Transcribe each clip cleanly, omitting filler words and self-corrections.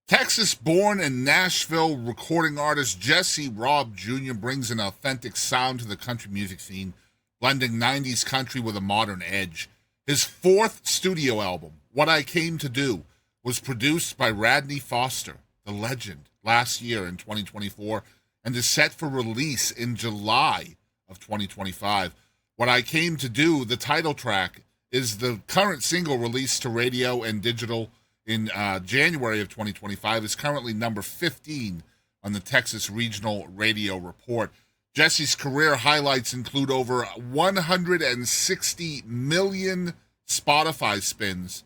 Texas-born and Nashville recording artist Jesse Raub Jr. brings an authentic sound to the country music scene, blending 90s country with a modern edge. His fourth studio album, What I Came to Do, was produced by Radney Foster, the legend, last year in 2024, and is set for release in July of 2025. What I Came to Do, the title track, is the current single released to radio and digital in January of 2025, is currently number 15 on the Texas Regional Radio Report. Jesse's career highlights include over 160 million Spotify spins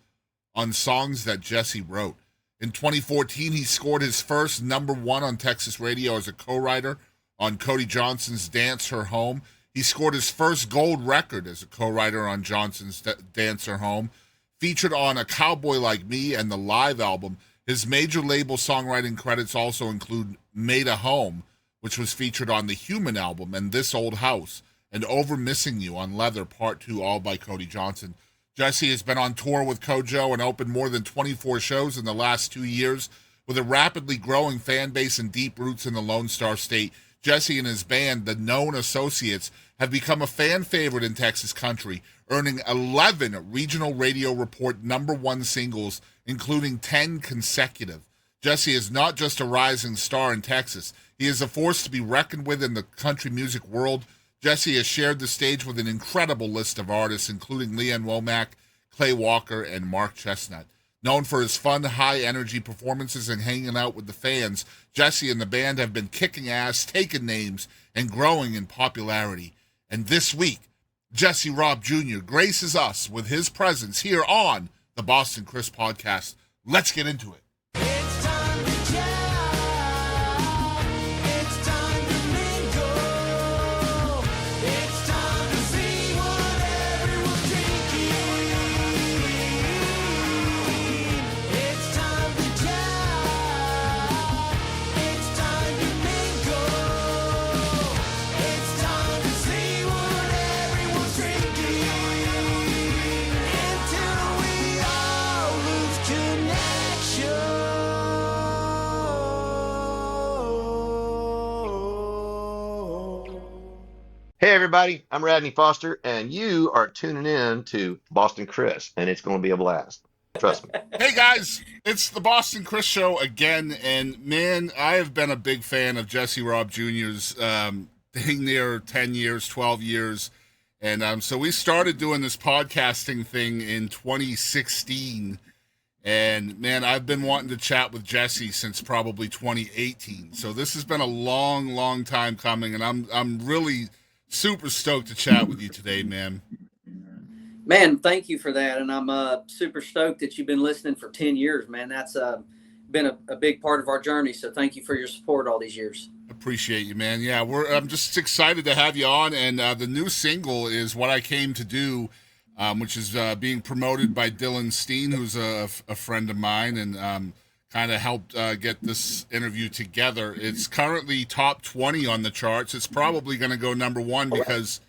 on songs that Jesse wrote. In 2014, he scored his first number one on Texas radio as a co-writer on Cody Johnson's Dance Her Home. He scored his first gold record as a co-writer on Johnson's Dance Her Home. Featured on A Cowboy Like Me and the live album, his major label songwriting credits also include Made a Home, which was featured on the Human album, and This Old House, and Over Missing You on Leather Part 2, all by Cody Johnson. Jesse has been on tour with Kojo and opened more than 24 shows in the last 2 years. With a rapidly growing fan base and deep roots in the Lone Star State, Jesse and his band, the Known Associates, have become a fan favorite in Texas country, earning 11 Regional Radio Report number one singles, including 10 consecutive. Jesse is not just a rising star in Texas. He is a force to be reckoned with in the country music world. Jesse has shared the stage with an incredible list of artists, including Leanne Womack, Clay Walker, and Mark Chestnut. Known for his fun, high-energy performances and hanging out with the fans, Jesse and the band have been kicking ass, taking names, and growing in popularity. And this week, Jesse Raub Jr. graces us with his presence here on the Boston Chris podcast. Let's get into it. It's time to jive. It's time to mingle. It's time to see what everyone's drinking. It's time to jive. It's time to mingle. It's time to see what everyone's drinking. Until we all lose connection. Hey everybody, I'm Radney Foster, and you are tuning in to Boston Chris, and it's going to be a blast. Trust me. Hey guys, it's the Boston Chris Show again, and man, I have been a big fan of Jesse Raub Jr.'s thing there 10 years, 12 years, and so we started doing this podcasting thing in 2016, and man, I've been wanting to chat with Jesse since probably 2018, so this has been a long, long time coming, and I'm really super stoked to chat with you today, man. Man, thank you for that. And I'm super stoked that you've been listening for 10 years, man. That's been a big part of our journey. So thank you for your support all these years. Appreciate you, man. Yeah, I'm just excited to have you on. And the new single is What I Came to Do, which is being promoted by Dylan Steen, who's a friend of mine, and kind of helped get this interview together. It's currently top 20 on the charts. It's probably going to go number one because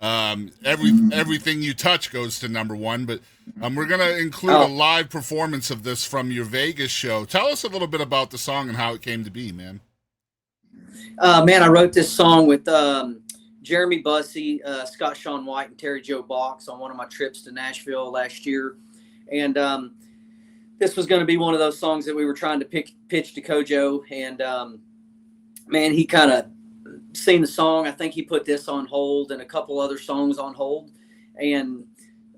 everything you touch goes to number one. But we're going to include a live performance of this from your Vegas show. Tell us a little bit about the song and how it came to be, man. Man, I wrote this song with Jeremy Bussey, Scott Sean White, and Terry Joe Box on one of my trips to Nashville last year. And this was going to be one of those songs that we were trying to pitch to Kojo. And man, he kind of seen the song. I think he put this on hold and a couple other songs on hold. And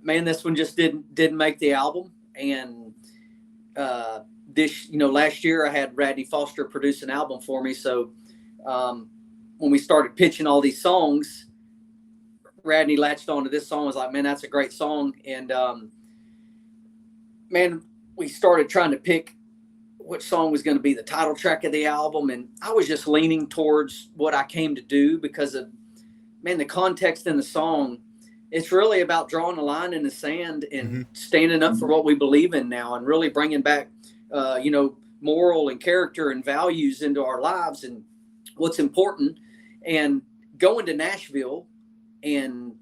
man, this one just didn't make the album. And last year I had Radney Foster produce an album for me. So when we started pitching all these songs, Radney latched onto this song, was like, man, that's a great song. And man, we started trying to pick what song was going to be the title track of the album. And I was just leaning towards What I Came to Do because of, man, the context in the song. It's really about drawing a line in the sand and standing up for what we believe in now and really bringing back, moral and character and values into our lives and what's important. And going to Nashville and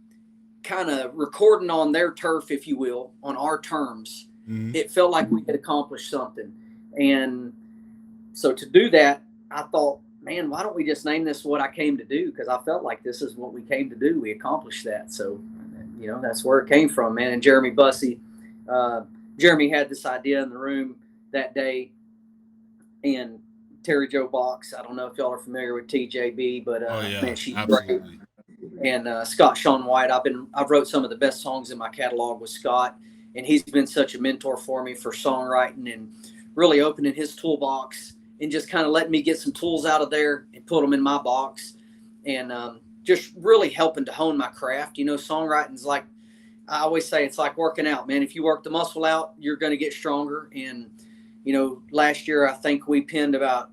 kind of recording on their turf, if you will, on our terms, it felt like we had accomplished something. And So to do that, I thought, man, why don't we just name this What I Came to Do? Because I felt like this is what we came to do. We accomplished that. So, that's where it came from, man. And Jeremy Bussey, Jeremy had this idea in the room that day. And Terry Jo Box, I don't know if y'all are familiar with TJB, but man, she's absolutely great. And Scott Sean White, I've wrote some of the best songs in my catalog with Scott, and he's been such a mentor for me for songwriting and really opening his toolbox and just kind of letting me get some tools out of there and put them in my box, and just really helping to hone my craft. Songwriting's like, I always say, it's like working out, man. If you work the muscle out, you're going to get stronger. And last year I think we penned about,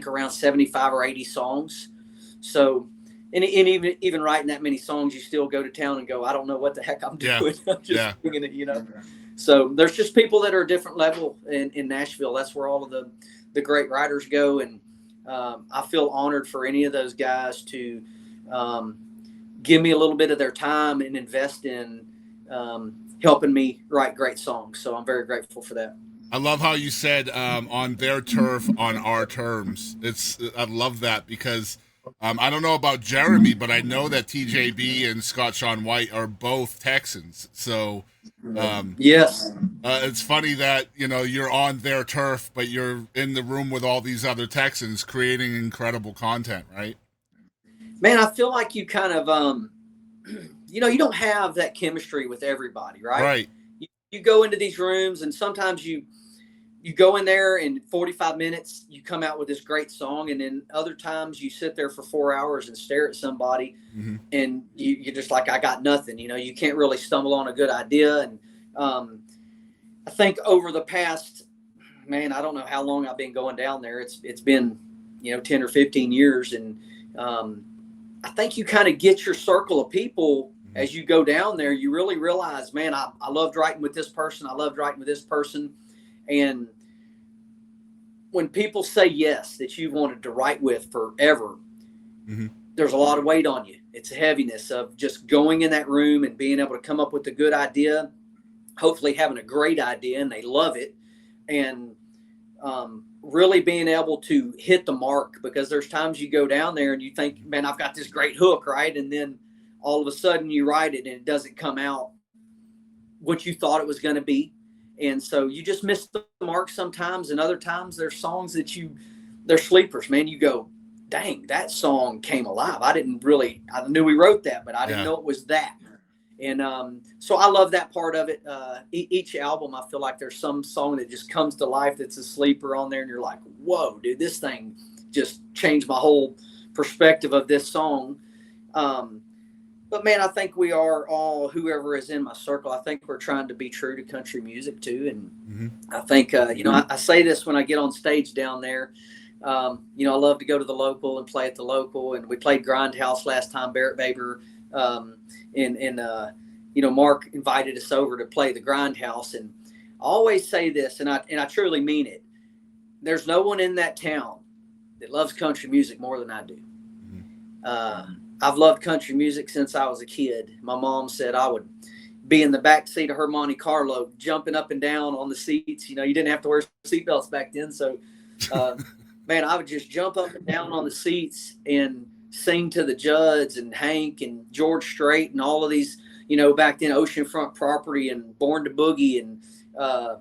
around 75 or 80 songs. So, and even writing that many songs, you still go to town and go, I don't know what the heck I'm doing. I'm just singing it, So there's just people that are a different level in Nashville. That's where all of the great writers go. And I feel honored for any of those guys to give me a little bit of their time and invest in helping me write great songs. So I'm very grateful for that. I love how you said on their turf, on our terms. I love that because I don't know about Jeremy, but I know that TJB and Scott Sean White are both Texans. So yes, it's funny that you're on their turf, but you're in the room with all these other Texans creating incredible content, right? Man, I feel like you kind of you don't have that chemistry with everybody, right? Right. You go into these rooms, and sometimes you go in there in 45 minutes, you come out with this great song. And then other times you sit there for 4 hours and stare at somebody and you're just like, I got nothing, you can't really stumble on a good idea. And I think over the past, man, I don't know how long I've been going down there. It's been, 10 or 15 years. And I think you kind of get your circle of people as you go down there. You really realize, man, I loved writing with this person. I loved writing with this person. And when people say yes, that you've wanted to write with forever, there's a lot of weight on you. It's a heaviness of just going in that room and being able to come up with a good idea, hopefully having a great idea and they love it. And really being able to hit the mark, because there's times you go down there and you think, man, I've got this great hook, right? And then all of a sudden you write it and it doesn't come out what you thought it was going to be. And so you just miss the mark sometimes. And other times there's songs that they're sleepers, man. You go, dang, that song came alive. I knew we wrote that, but I didn't know it was that. And so I love that part of it. Each album, I feel like there's some song that just comes to life that's a sleeper on there. And you're like, whoa, dude, this thing just changed my whole perspective of this song. But man, I think we are all, whoever is in my circle, I think we're trying to be true to country music too. And I think, I say this when I get on stage down there. I love to go to the local and play at the local. And we played Grindhouse last time, Barrett Baber. Mark invited us over to play the Grindhouse. And I always say this, and I truly mean it. There's no one in that town that loves country music more than I do. I've loved country music since I was a kid. My mom said I would be in the back seat of her Monte Carlo, jumping up and down on the seats. You didn't have to wear seatbelts back then. So, man, I would just jump up and down on the seats and sing to the Judds and Hank and George Strait and all of these, back then, Oceanfront Property and Born to Boogie and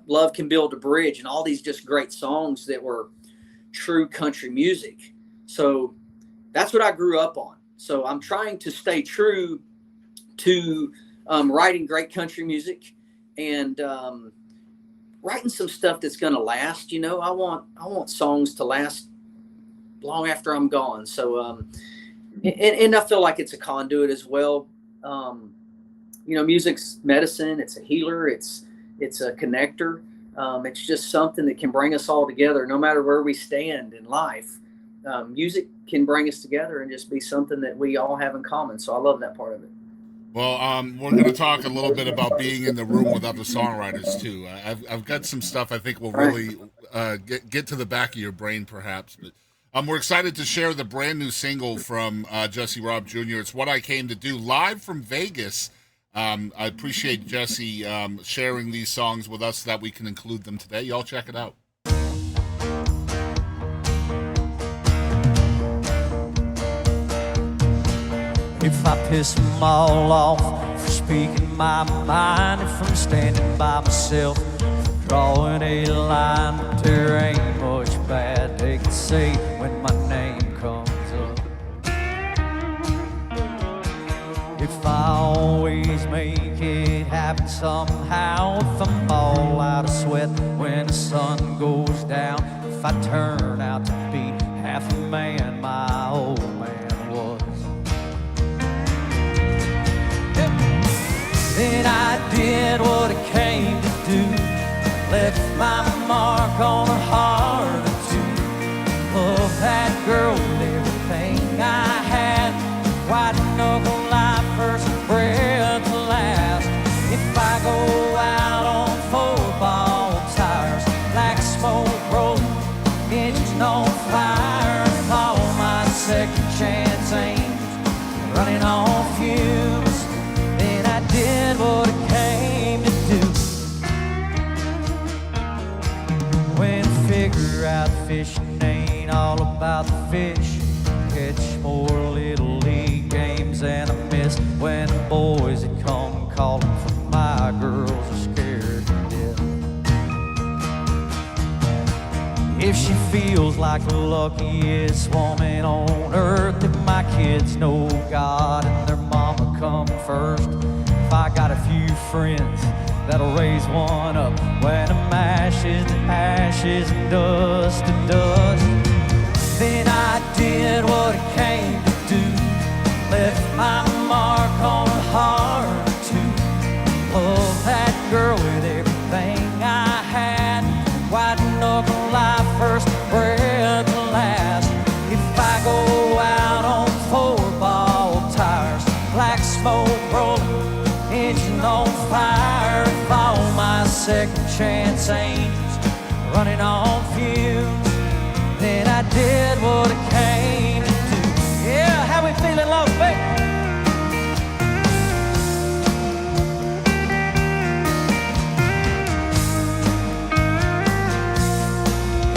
Love Can Build a Bridge and all these just great songs that were true country music. So that's what I grew up on. So I'm trying to stay true to writing great country music and writing some stuff that's going to last. I want songs to last long after I'm gone. So and I feel like it's a conduit as well. Music's medicine. It's a healer. It's a connector. It's just something that can bring us all together, no matter where we stand in life. Music can bring us together and just be something that we all have in common. So I love that part of it. Well, we're going to talk a little bit about being in the room with other songwriters too. I've got some stuff I think will really get to the back of your brain, perhaps. But we're excited to share the brand new single from Jesse Raub Jr. It's What I Came to Do, live from Vegas. I appreciate Jesse sharing these songs with us so that we can include them today. Y'all check it out. If I piss them all off for speaking my mind, if I'm standing by myself, drawing a line, but there ain't much bad they can say when my name comes up. If I always make it happen somehow, if I'm all out of sweat when the sun goes down, if I turn out to be half a man my old man was, then I did what I came to do, left my mark on a heart or two. Love that girl with everything I had, white knuckle life, first breath to last. If I go out on 4-ball tires, black smoke rolling, engine on fire, if all my second chance aims running on fumes, then I did what I came to do. When I figure out fishing ain't all about the fish, catch more little league games than I miss when the boys that come calling for my girls are scared to death. If she feels like the luckiest woman on earth, if my kids know God and their mama come first, if I got a few friends that'll raise one up when I'm ashes to ashes and dust to dust, then I did what I came to do, left my mark on a heart or two. Love that girl with everything I had, white knuckle life, first breath to last. If I go out on 4-ball tires, black smoke rolling, engine on fire, if all my second chance angels running on fumes, then I did what I came to do. Yeah, how we feeling, Lost Baby?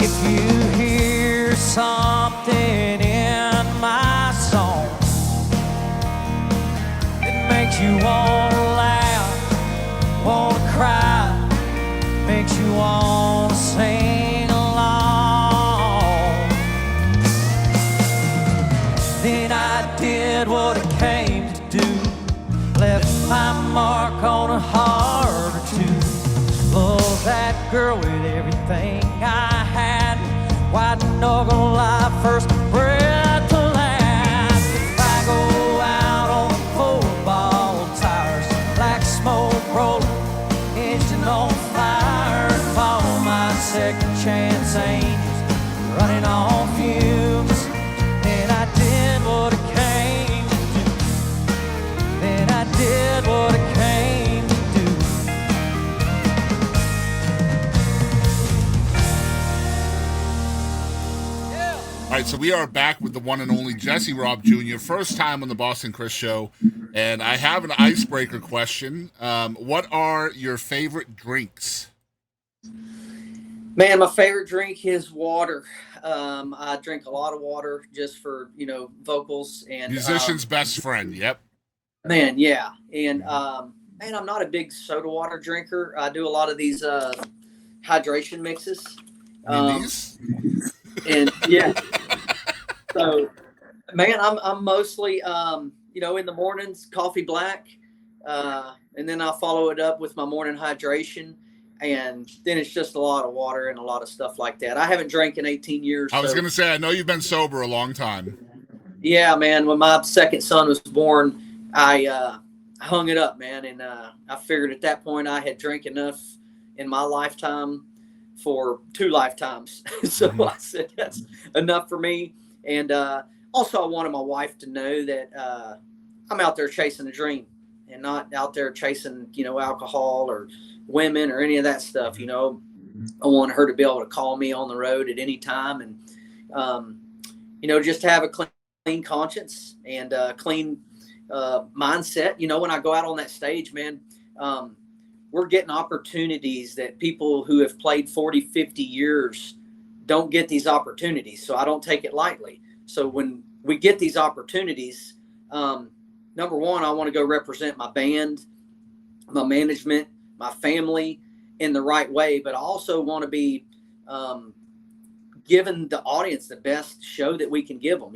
If you hear something in my song that makes you wanna laugh, wanna cry, makes you wanna sing along, then I did what I came to do, left my mark on a heart or two. Love that girl with everything I had, white knuckle life, first breath to last. If I go out on 4-ball tires, black smoke rolling, engine on fire, if all my second chance angels running on fumes, then I did what I came to do, then I did what I came to do. All right, so we are back with the one and only Jesse Raub Jr., first time on the Boston Chris Show, and I have an icebreaker question. What are your favorite drinks? Man, my favorite drink is water. I drink a lot of water just for, vocals and Musician's best friend, yep. man, yeah. And man, I'm not a big soda water drinker. I do a lot of these hydration mixes. These? And yeah. So man, I'm mostly in the mornings coffee black, and then I'll follow it up with my morning hydration, and then it's just a lot of water and a lot of stuff like that. I haven't drank in 18 years. I was going to say, I know you've been sober a long time. Yeah, man. When my second son was born, I hung it up, man. And I figured at that point I had drank enough in my lifetime for 2 lifetimes. So I said, that's enough for me. And also I wanted my wife to know that I'm out there chasing a dream and not out there chasing, alcohol or women or any of that stuff. I want her to be able to call me on the road at any time, and just have a clean conscience and clean mindset. When I go out on that stage, man, we're getting opportunities that people who have played 40, 50 years don't get these opportunities. So I don't take it lightly. So when we get these opportunities, number one, I want to go represent my band, my management, my family in the right way, but I also want to be giving the audience the best show that we can give them.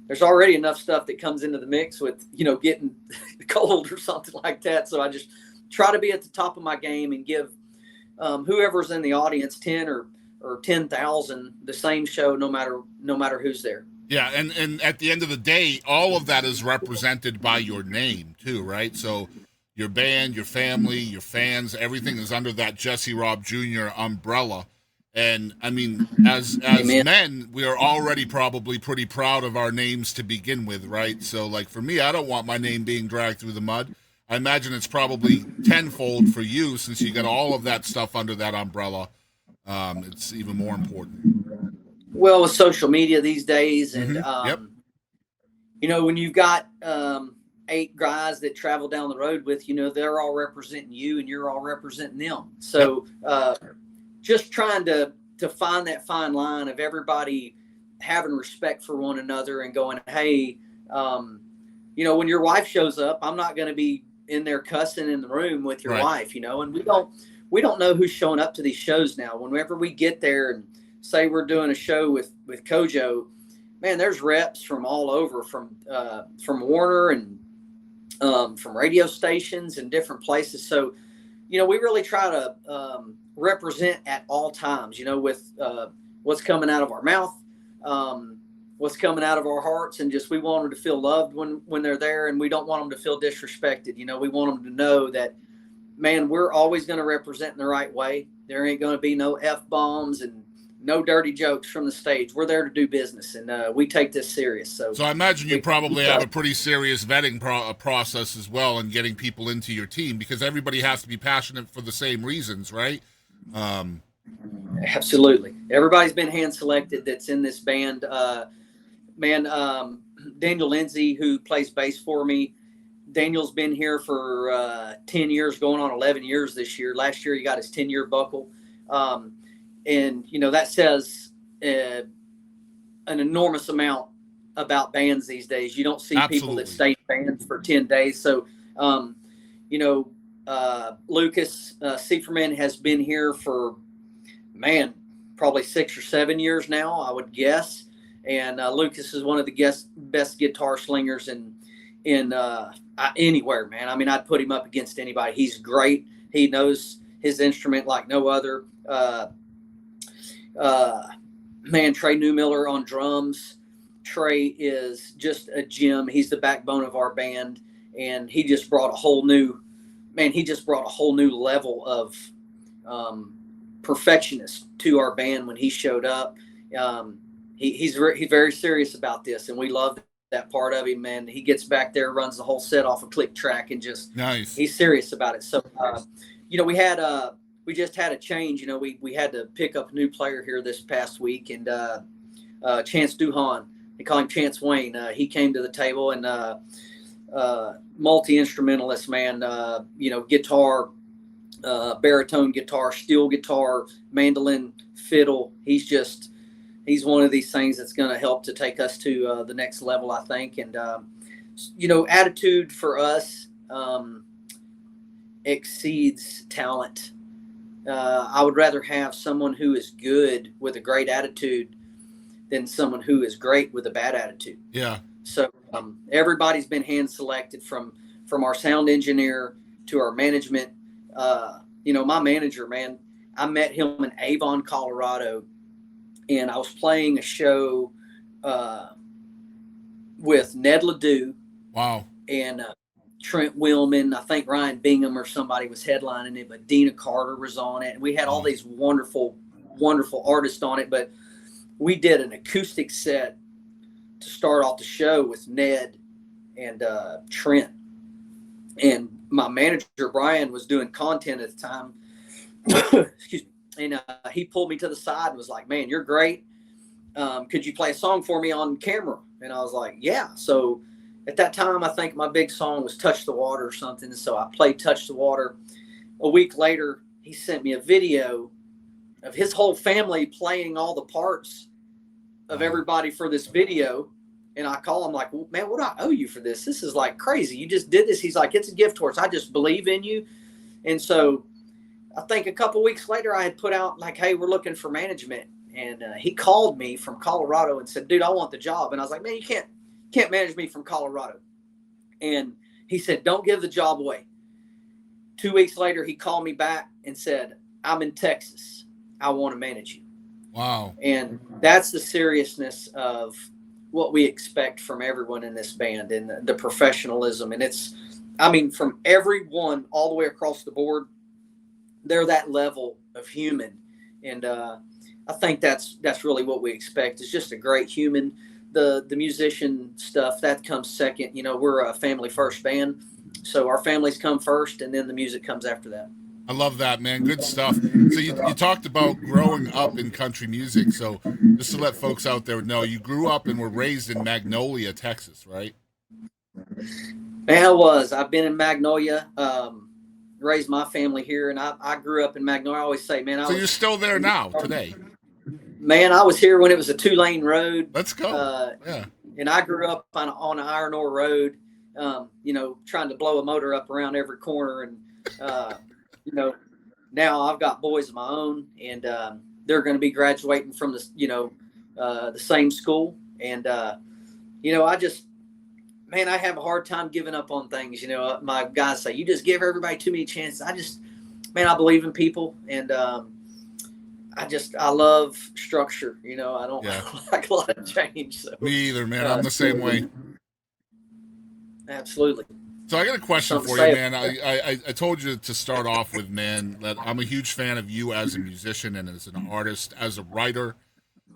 There's already enough stuff that comes into the mix with, getting cold or something like that. So I just try to be at the top of my game and give whoever's in the audience 10 or 10,000 the same show, no matter who's there. Yeah, and at the end of the day, all of that is represented by your name too, right? So your band, your family, your fans, everything is under that Jesse Raub Jr. umbrella. And I mean, as Amen. men, we are already probably pretty proud of our names to begin with, right? So like for me, I don't want my name being dragged through the mud. I imagine it's probably tenfold for you since you got all of that stuff under that umbrella. It's even more important. Well, with social media these days, and Yep. when you've got 8 guys that travel down the road with, they're all representing you, and you're all representing them. So just trying to find that fine line of everybody having respect for one another and going, hey, when your wife shows up, I'm not going to be in there cussing in the room with your Right. wife, and we don't know who's showing up to these shows now. Whenever we get there and say we're doing a show with Kojo, man, there's reps from all over, from Warner and from radio stations and different places. So, we really try to represent at all times, with what's coming out of our mouth, what's coming out of our hearts, and just we want them to feel loved when they're there, and we don't want them to feel disrespected. We want them to know that, man, we're always going to represent in the right way. There ain't going to be no F-bombs and no dirty jokes from the stage. We're there to do business, and we take this serious. So I imagine you probably have a pretty serious vetting process as well in getting people into your team, because everybody has to be passionate for the same reasons, right? Absolutely. Everybody's been hand selected that's in this band. Daniel Lindsay, who plays bass for me, Daniel's been here for 10 years, going on 11 years this year. Last year he got his 10-year buckle. And, that says an enormous amount about bands these days. You don't see people that stay in bands for 10 days. So, Lucas Sieferman has been here for, probably 6 or 7 years now, I would guess. And Lucas is one of the best guitar slingers in anywhere, man. I mean, I'd put him up against anybody. He's great. He knows his instrument like no other. Trey Newmiller on drums. Trey is just a gem. He's the backbone of our band, and he just brought a whole new level of perfectionist to our band when he showed up. He's very serious about this, and we love that part of him, man. He gets back there, runs the whole set off a click track, and just Nice. He's serious about it. So, we just had a change. We had to pick up a new player here this past week, and Chance Duhan, they call him Chance Wayne. He came to the table, and multi-instrumentalist, man. Guitar, baritone guitar, steel guitar, mandolin, fiddle. He's one of these things that's going to help to take us to the next level, I think. And attitude for us exceeds talent. I would rather have someone who is good with a great attitude than someone who is great with a bad attitude. Yeah. So everybody's been hand selected from our sound engineer to our management. My manager, man, I met him in Avon, Colorado, and I was playing a show with Ned Ledoux. Wow. And Trent Willmon, I think Ryan Bingham or somebody was headlining it, but Dina Carter was on it. And we had all these wonderful, wonderful artists on it, but we did an acoustic set to start off the show with Ned and Trent. And my manager, Brian, was doing content at the time. Excuse me. And he pulled me to the side and was like, man, you're great. Could you play a song for me on camera? And I was like, yeah. So at that time, I think my big song was Touch the Water or something. So I played Touch the Water. A week later, he sent me a video of his whole family playing all the parts of everybody for this video. And I call him like, well, man, what do I owe you for this? This is like crazy. You just did this. He's like, it's a gift horse. I just believe in you. And so I think a couple weeks later, I had put out like, hey, we're looking for management. And he called me from Colorado and said, dude, I want the job. And I was like, man, you can't manage me from Colorado. And he said, don't give the job away. 2 weeks later, he called me back and said, I'm in Texas. I want to manage you. Wow. And that's the seriousness of what we expect from everyone in this band and the professionalism. And it's, I mean, from everyone all the way across the board, they're that level of human. And I think that's really what we expect. It's just a great human. The musician stuff, that comes second. You know, we're a family first band. So our families come first, and then the music comes after that. I love that, man. Good stuff. So you talked about growing up in country music. So just to let folks out there know, you grew up and were raised in Magnolia, Texas, right? Man, I've been in Magnolia, raised my family here, and I grew up in Magnolia. I always say, man, So you're still there now, today? Man, I was here when it was a 2-lane road. Let's go. Yeah. And I grew up on an iron ore road, you know, trying to blow a motor up around every corner. And, you know, now I've got boys of my own, and they're going to be graduating from the same school. And, you know, I have a hard time giving up on things. You know, my guys say, you just give everybody too many chances. I believe in people. And, I love structure. You know, I don't like a lot of change. So. Me either, man. I'm the same way. Absolutely. So I got a question for you, man. I told you to start off with, man, that I'm a huge fan of you as a musician and as an artist, as a writer.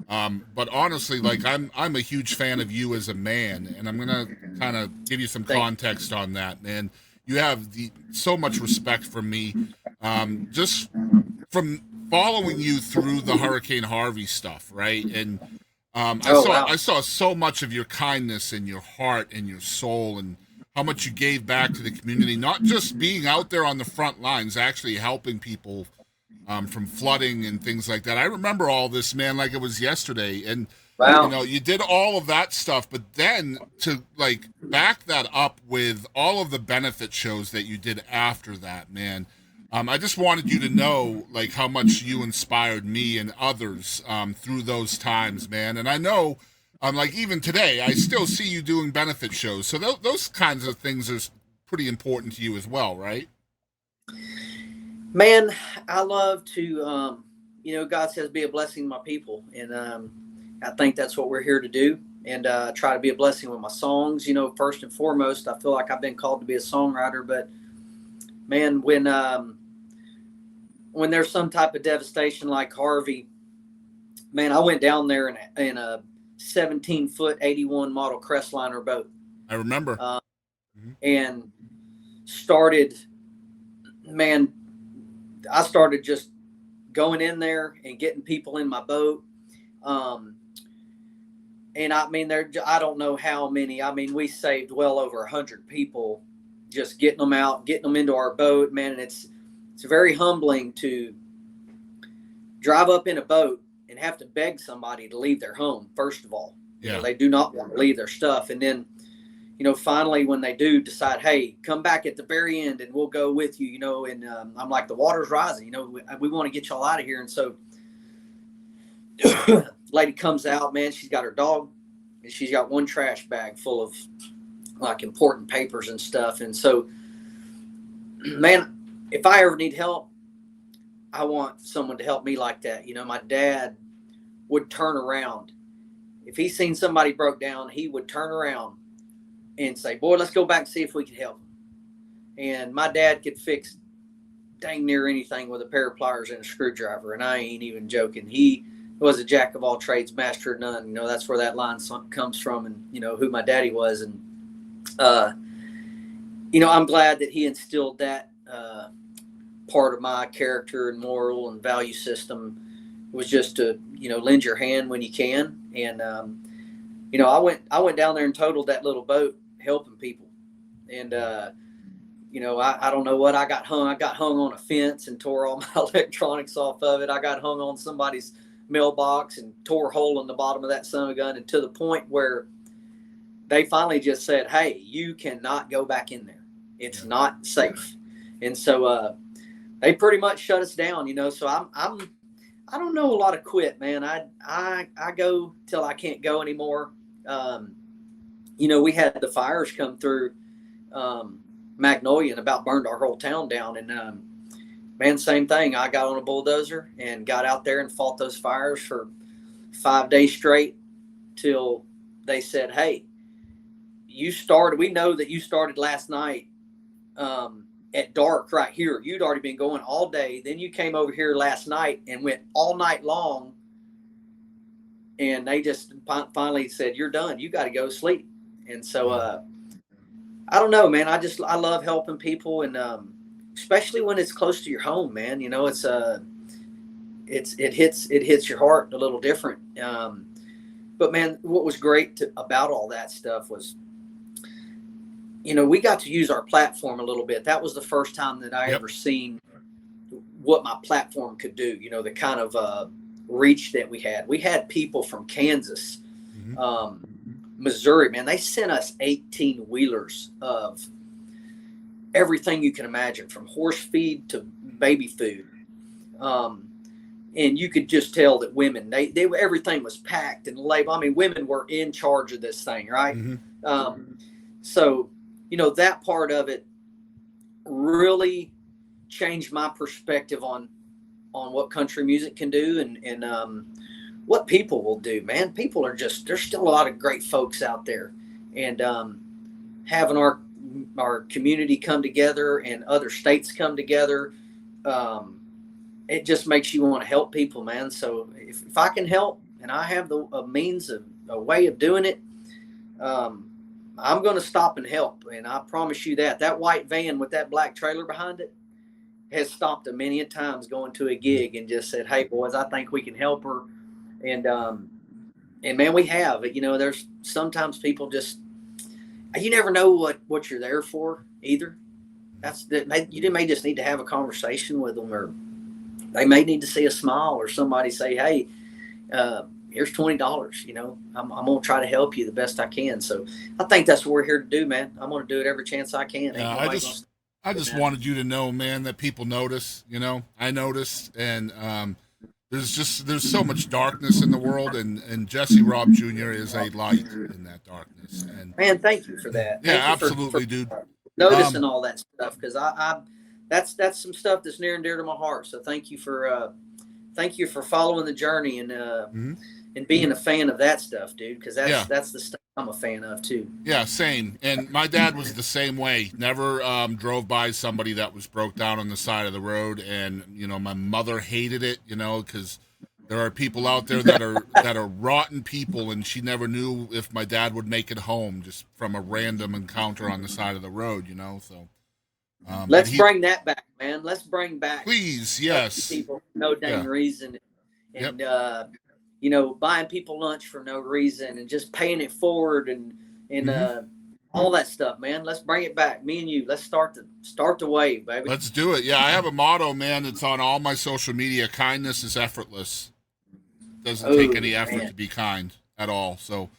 But honestly, like I'm a huge fan of you as a man, and I'm gonna kind of give you some context on that, man. You have so much respect from me, just from following you through the Hurricane Harvey stuff, right? And I saw so much of your kindness and your heart and your soul and how much you gave back to the community, not just being out there on the front lines, actually helping people from flooding and things like that. I remember all this, man, like it was yesterday. And, you know, you did all of that stuff, but then to like back that up with all of the benefit shows that you did after that, man, I just wanted you to know like how much you inspired me and others through those times, man. And I know, like even today, I still see you doing benefit shows. So those kinds of things are pretty important to you as well, right? Man, I love to, you know, God says be a blessing to my people. And I think that's what we're here to do. And try to be a blessing with my songs. You know, first and foremost, I feel like I've been called to be a songwriter. But, man, when there's some type of devastation like Harvey, man, I went down there in a 17-foot 81 model Crestliner boat. I remember. And started, man, I started just going in there and getting people in my boat. And I mean, I don't know how many, I mean, we saved well over 100 people just getting them out, getting them into our boat, man. And it's very humbling to drive up in a boat and have to beg somebody to leave their home. First of all, you know, they do not want to leave their stuff. And then, you know, finally, when they do decide, hey, come back at the very end and we'll go with you, you know, and I'm like, the water's rising, you know, we want to get y'all out of here. And so lady comes out, man, she's got her dog and she's got one trash bag full of like important papers and stuff. And so, man, if I ever need help, I want someone to help me like that. You know, my dad would turn around. If he seen somebody broke down, he would turn around and say, boy, let's go back and see if we can help him. And my dad could fix dang near anything with a pair of pliers and a screwdriver. And I ain't even joking. He was a jack of all trades, master of none. You know, that's where that line comes from, and, you know, who my daddy was. And, you know, I'm glad that he instilled that part of my character and moral and value system was just to, you know, lend your hand when you can. And, you know, I went down there and totaled that little boat helping people. And, you know, I don't know what I got hung on a fence and tore all my electronics off of it. I got hung on somebody's mailbox and tore a hole in the bottom of that son of a gun. And to the point where they finally just said, hey, you cannot go back in there. It's not safe. And so they pretty much shut us down, you know. So I don't know a lot of quit, man. I go till I can't go anymore. You know, we had the fires come through Magnolia and about burned our whole town down. And man, same thing. I got on a bulldozer and got out there and fought those fires for 5 days straight till they said, hey, we know that you started last night at dark right here. You'd already been going all day. Then you came over here last night and went all night long. And they just finally said, you're done. You got to go sleep. And so, I don't know, man. I love helping people. And, especially when it's close to your home, man, you know, it hits your heart a little different. But man, what was great about all that stuff was, you know, we got to use our platform a little bit. That was the first time that I ever seen what my platform could do, you know, the kind of reach that we had. We had people from Kansas, Missouri, man. They sent us 18 wheelers of everything you can imagine, from horse feed to baby food. And you could just tell that women, they everything was packed and labeled. I mean, women were in charge of this thing, right? So, you know, that part of it really changed my perspective on what country music can do and what people will do, man. People are just, there's still a lot of great folks out there. And having our community come together and other states come together, it just makes you want to help people, man. So if I can help and I have a means of a way of doing it, I'm going to stop and help. And I promise you that white van with that black trailer behind it has stopped a many a times going to a gig and just said, hey boys, I think we can help her. And man, we have, you know, there's sometimes people just, you never know what you're there for either. You may just need to have a conversation with them, or they may need to see a smile, or somebody say, hey, here's $20. You know, I'm going to try to help you the best I can. So I think that's what we're here to do, man. I'm going to do it every chance I can. Yeah, I just wanted you to know, man, that people notice, you know, I noticed. And there's so much darkness in the world, and Jesse Raub Jr. is a light in that darkness. And man, thank you for that. Yeah, thank absolutely, dude. Noticing all that stuff, because that's some stuff that's near and dear to my heart. So thank you for following the journey and being a fan of that stuff, dude. Because that's the stuff I'm a fan of too. Yeah, same. And my dad was the same way. Never drove by somebody that was broke down on the side of the road. And you know, my mother hated it. You know, because there are people out there that are rotten people, and she never knew if my dad would make it home just from a random encounter on the side of the road. You know, so. Let's bring that back, man. Let's bring back, please, yes, people for no dang reason, and you know, buying people lunch for no reason, and just paying it forward, and all that stuff, man. Let's bring it back. Me and you. Let's start the wave, baby. Let's do it. Yeah, I have a motto, man. It's on all my social media. Kindness is effortless. Doesn't take any effort to be kind at all. So,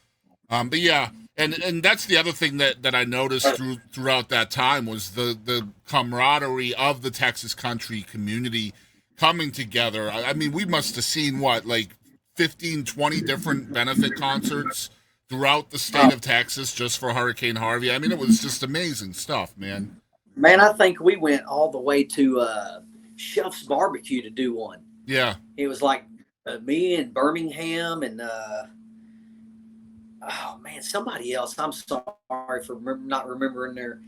but yeah. And that's the other thing that I noticed throughout that time was the camaraderie of the Texas country community coming together. I mean, we must have seen, like 15, 20 different benefit concerts throughout the state of Texas just for Hurricane Harvey. I mean, it was just amazing stuff, man. Man, I think we went all the way to Chef's Barbecue to do one. Yeah. It was like me and Birmingham and oh man, somebody else. I'm sorry for not remembering their.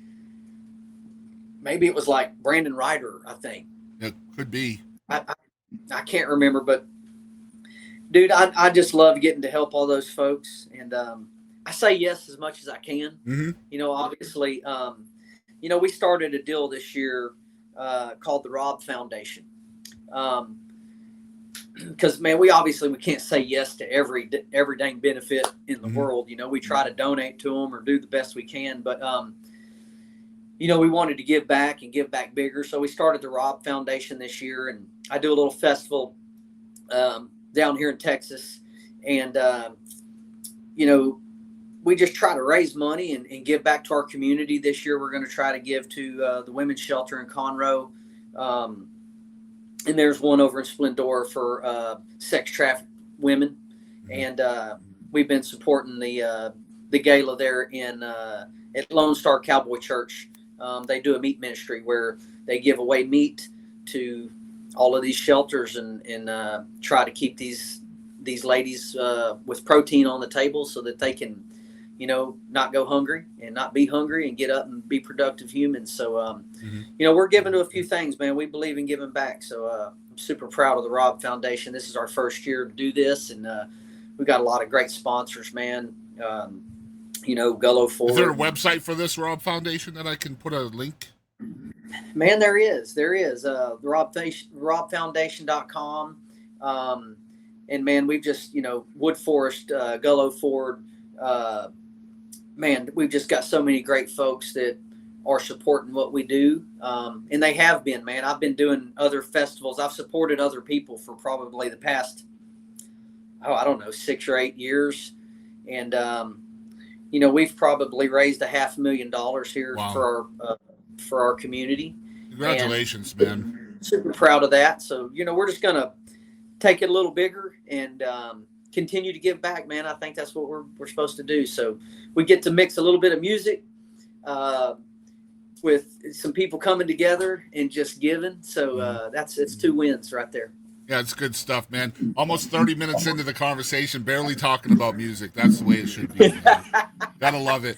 Maybe it was like Brandon Ryder, I think. It could be. I can't remember, but dude, I just love getting to help all those folks, and I say yes as much as I can. You know, obviously, you know, we started a deal this year called the Raub Foundation. Because man, we can't say yes to every dang benefit in the world. You know, we try to donate to them or do the best we can, but you know, we wanted to give back and give back bigger. So we started the Raub Foundation this year, and I do a little festival down here in Texas, and you know, we just try to raise money and give back to our community. This year, we're going to try to give to the women's shelter in Conroe. And there's one over in Splendora for sex trafficked women. And we've been supporting the gala there at Lone Star Cowboy Church. They do a meat ministry where they give away meat to all of these shelters and try to keep these ladies with protein on the table so that they can, not go hungry and not be hungry and get up and be productive humans. So, we're giving to a few things, man. We believe in giving back. So I'm super proud of the Raub Foundation. This is our first year to do this, and we've got a lot of great sponsors, man. Gullo Ford. Is there a website for this Raub Foundation that I can put a link? Man, there is. The RaubFoundation.com. And man, we've just, Wood Forest, Gullo Ford, man, we've just got so many great folks that are supporting what we do. And they have been, man. I've been doing other festivals. I've supported other people for probably the past, 6 or 8 years. And, we've probably raised $500,000 here for our community. Congratulations, man. Super proud of that. So, we're just going to take it a little bigger and continue to give back, man. I think that's what we're supposed to do. So we get to mix a little bit of music with some people coming together and just giving. So it's 2 wins right there. Yeah, it's good stuff, man. Almost 30 minutes into the conversation, barely talking about music. That's the way it should be. Gotta love it.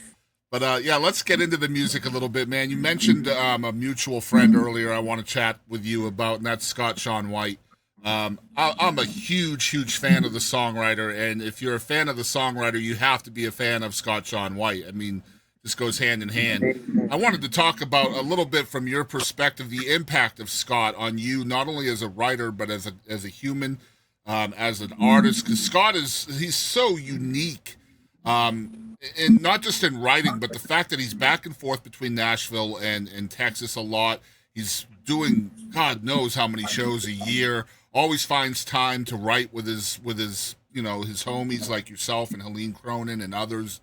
But let's get into the music a little bit, man. You mentioned a mutual friend earlier I want to chat with you about, and that's Scott Shawn White. I'm a huge fan of the songwriter, and if you're a fan of the songwriter, you have to be a fan of Scott Shawn White. I mean, this goes hand in hand. I wanted to talk about a little bit from your perspective, the impact of Scott on you, not only as a writer, but as a human, as an artist, because Scott he's so unique. And not just in writing, but the fact that he's back and forth between Nashville and Texas a lot. He's doing God knows how many shows a year. Always finds time to write with his his homies like yourself and Helene Cronin and others.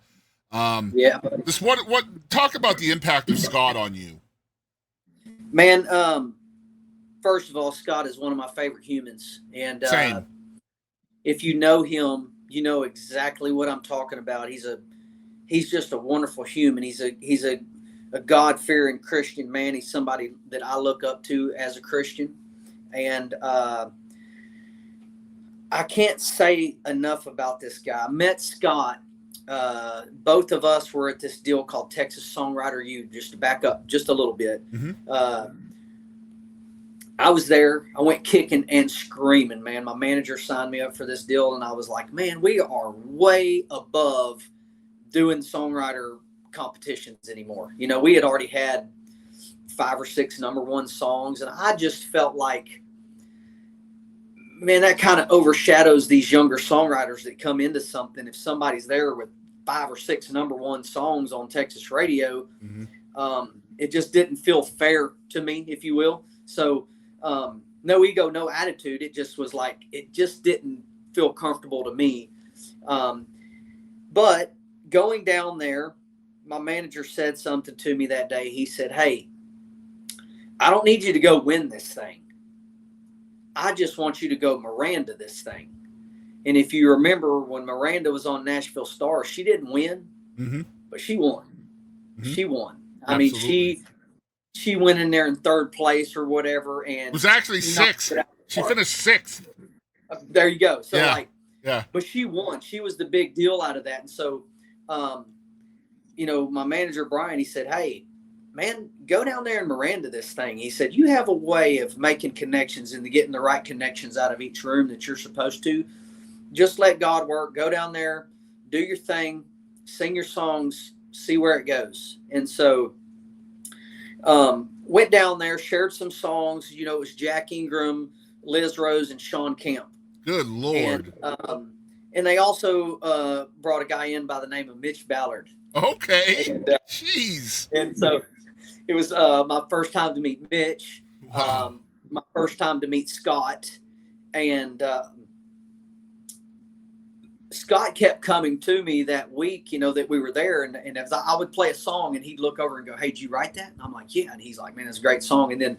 Just what talk about the impact of Scott on you, man. First of all, Scott is one of my favorite humans, and same. If you know him, you know exactly what I'm talking about. He's just a wonderful human. He's a God-fearing Christian man. He's somebody that I look up to as a Christian. And I can't say enough about this guy. I met Scott. Both of us were at this deal called Texas Songwriter U, just to back up just a little bit. I was there. I went kicking and screaming, man. My manager signed me up for this deal, and I was like, man, we are way above doing songwriter competitions anymore. We had already had 5 or 6 #1 songs, and I just felt like, man, that kind of overshadows these younger songwriters that come into something. If somebody's there with 5 or 6 #1 songs on Texas radio, it just didn't feel fair to me, if you will. So no ego, no attitude. It just was like, it just didn't feel comfortable to me. But going down there, my manager said something to me that day. He said, hey, I don't need you to go win this thing. I just want you to go Miranda this thing. And if you remember when Miranda was on Nashville Star, she didn't win, but she won. She won. I mean, she went in there in 3rd place or whatever. And it was actually 6th. She finished 6th. There you go. So but she won. She was the big deal out of that. And so, my manager, Brian, he said, hey, man, go down there and Miranda this thing. He said, you have a way of making connections and getting the right connections out of each room that you're supposed to. Just let God work. Go down there, do your thing, sing your songs, see where it goes. And so went down there, shared some songs. It was Jack Ingram, Liz Rose, and Sean Kemp. Good Lord. And they also brought a guy in by the name of Mitch Ballard. Okay. And, jeez. And so it was my first time to meet Mitch, my first time to meet Scott. And Scott kept coming to me that week, that we were there. And as I would play a song and he'd look over and go, "Hey, did you write that?" And I'm like, "Yeah." And he's like, "Man, it's a great song." And then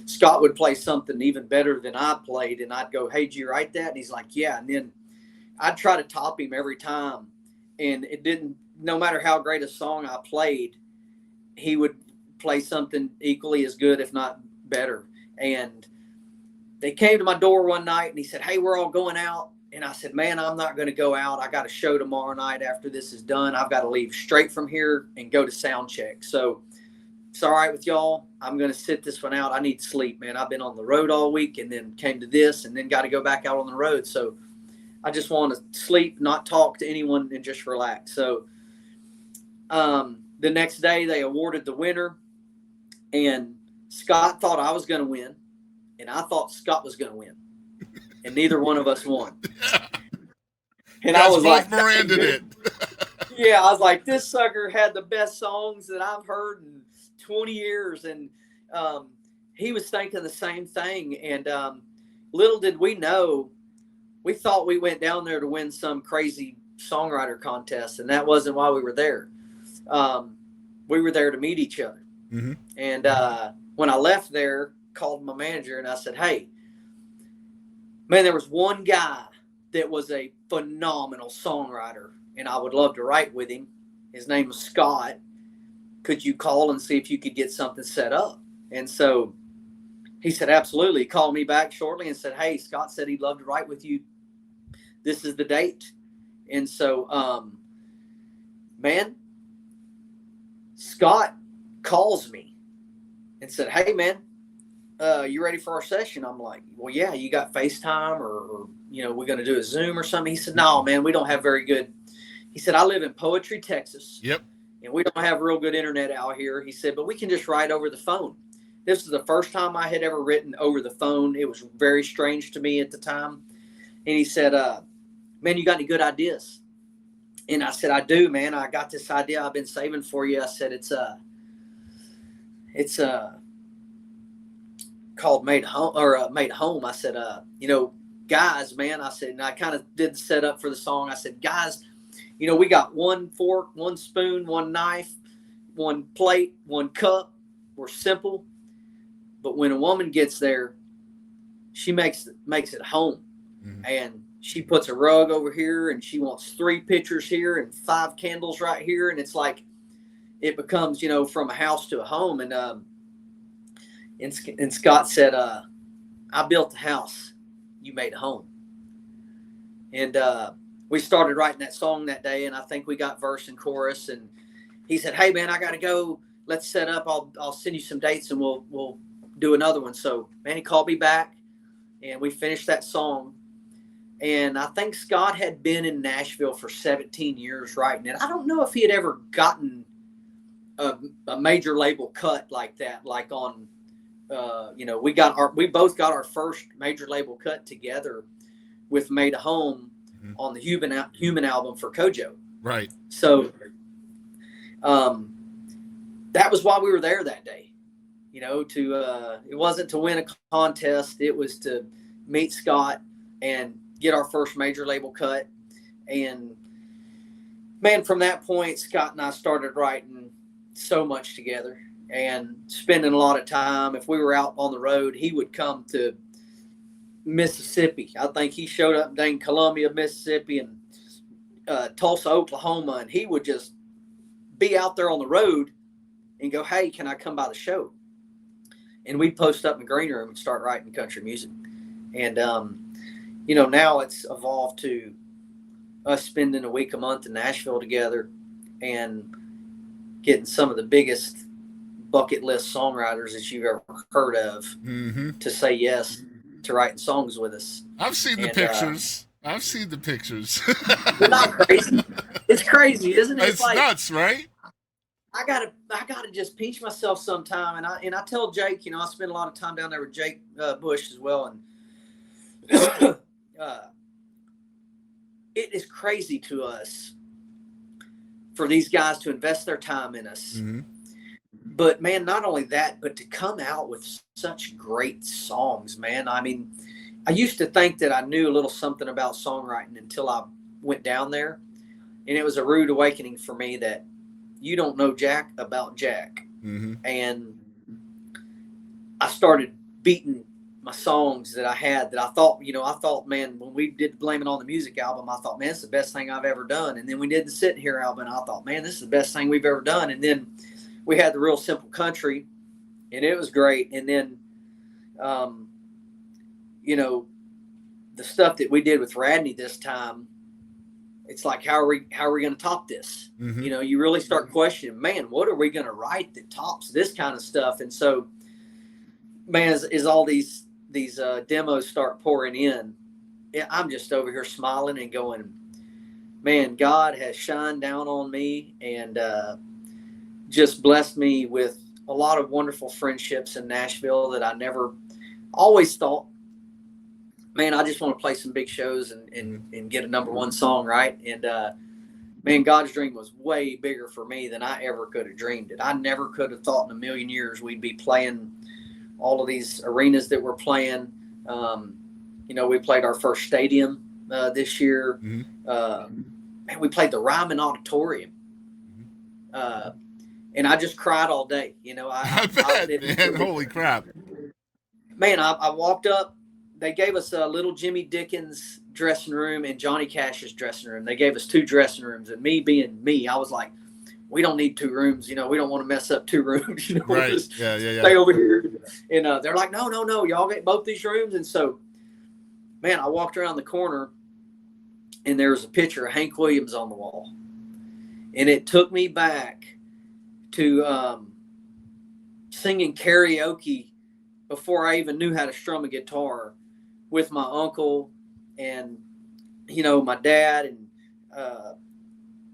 Scott would play something even better than I played. And I'd go, "Hey, did you write that?" And he's like, "Yeah." And then I'd try to top him every time. And it didn't, no matter how great a song I played, he would play something equally as good, if not better. And they came to my door one night and he said, "Hey, we're all going out." And I said, "Man, I'm not going to go out. I got a show tomorrow night after this is done. I've got to leave straight from here and go to sound check. So it's all right with y'all. I'm going to sit this one out. I need sleep, man. I've been on the road all week and then came to this and then got to go back out on the road. So I just want to sleep, not talk to anyone, and just relax." So the next day they awarded the winner, and Scott thought I was going to win, and I thought Scott was going to win. And neither one of us won. And I was like, Miranda it. yeah, I was like, this sucker had the best songs that I've heard in 20 years. And he was thinking the same thing. And little did we know, we thought we went down there to win some crazy songwriter contest. And that wasn't why we were there. We were there to meet each other. Mm-hmm. And when I left there, called my manager and I said, "Hey, man, there was one guy that was a phenomenal songwriter, and I would love to write with him. His name was Scott. Could you call and see if you could get something set up?" And so he said, "Absolutely." He called me back shortly and said, "Hey, Scott said he'd love to write with you. This is the date." And so, man, Scott calls me and said, "Hey, man, you ready for our session?" I'm like, "Well, yeah." "You got FaceTime or we're going to do a Zoom or something?" He said, "No, man, we don't have very good." He said, "I live in Poetry, Texas. Yep. And we don't have real good internet out here." He said, "But we can just write over the phone." This was the first time I had ever written over the phone. It was very strange to me at the time. And he said, "Man, you got any good ideas?" And I said, "I do, man. I got this idea I've been saving for you." I said, It's called Made Home. I said, "Guys, man," I said, and I kind of did the setup for the song. I said, "Guys, we got one fork, one spoon, one knife, one plate, one cup. We're simple. But when a woman gets there, she makes it home." Mm-hmm. And she puts a rug over here and she wants 3 pictures here and 5 candles right here. And it's like, it becomes, from a house to a home. And Scott said, "I built the house. You made a home." And we started writing that song that day. And I think we got verse and chorus. And he said, "Hey, man, I got to go. Let's set up. I'll send you some dates and we'll do another one." So, man, he called me back and we finished that song. And I think Scott had been in Nashville for 17 years writing it. I don't know if he had ever gotten a major label cut like that, like on, we both got our first major label cut together with Made a Home mm-hmm. on the Human album for Kojo. Right. So that was why we were there that day, it wasn't to win a contest. It was to meet Scott and get our first major label cut. And man, from that point, Scott and I started writing so much together and spending a lot of time. If we were out on the road, he would come to Mississippi. I think he showed up in Columbia, Mississippi, and Tulsa, Oklahoma, and he would just be out there on the road and go, "Hey, can I come by the show?" And we'd post up in the green room and start writing country music. And now it's evolved to us spending a week a month in Nashville together and getting some of the biggest bucket list songwriters that you've ever heard of mm-hmm. to say yes to writing songs with us. I've seen the pictures. I've seen the pictures. They're not crazy. It's crazy, isn't it? It's like, nuts, right? I gotta just pinch myself sometime, and I tell Jake, I spend a lot of time down there with Jake Bush as well, and it is crazy to us for these guys to invest their time in us. Mm-hmm. But man, not only that, but to come out with such great songs, man. I mean, I used to think that I knew a little something about songwriting until I went down there, and it was a rude awakening for me that you don't know jack about Jack. Mm-hmm. And I started beating my songs that I had that I thought, man, when we did Blame It on the Music album, I thought, man, it's the best thing I've ever done. And then we did the Sitting Here album, and I thought, man, this is the best thing we've ever done. And then we had the Real Simple Country, and it was great. And then, the stuff that we did with Radney this time, it's like, how are we going to top this? Mm-hmm. You really start questioning, man, what are we going to write that tops this kind of stuff? And so, man, as all these demos start pouring in, I'm just over here smiling and going, man, God has shined down on me and just blessed me with a lot of wonderful friendships in Nashville that I never always thought, man, I just want to play some big shows and get a #1 song, right? And, man, God's dream was way bigger for me than I ever could have dreamed it. I never could have thought in a million years we'd be playing all of these arenas that we're playing. We played our first stadium this year. Mm-hmm. Man, we played the Ryman Auditorium. And I just cried all day. I bet, man. Holy crap. Man, I walked up. They gave us a little Jimmy Dickens dressing room and Johnny Cash's dressing room. They gave us 2 dressing rooms. And me being me, I was like, we don't need 2 rooms. We don't want to mess up 2 rooms. Right. Just Yeah. stay over here. And they're like, no. Y'all get both these rooms. And so, man, I walked around the corner and there was a picture of Hank Williams on the wall. And it took me back to singing karaoke before I even knew how to strum a guitar with my uncle and, my dad, and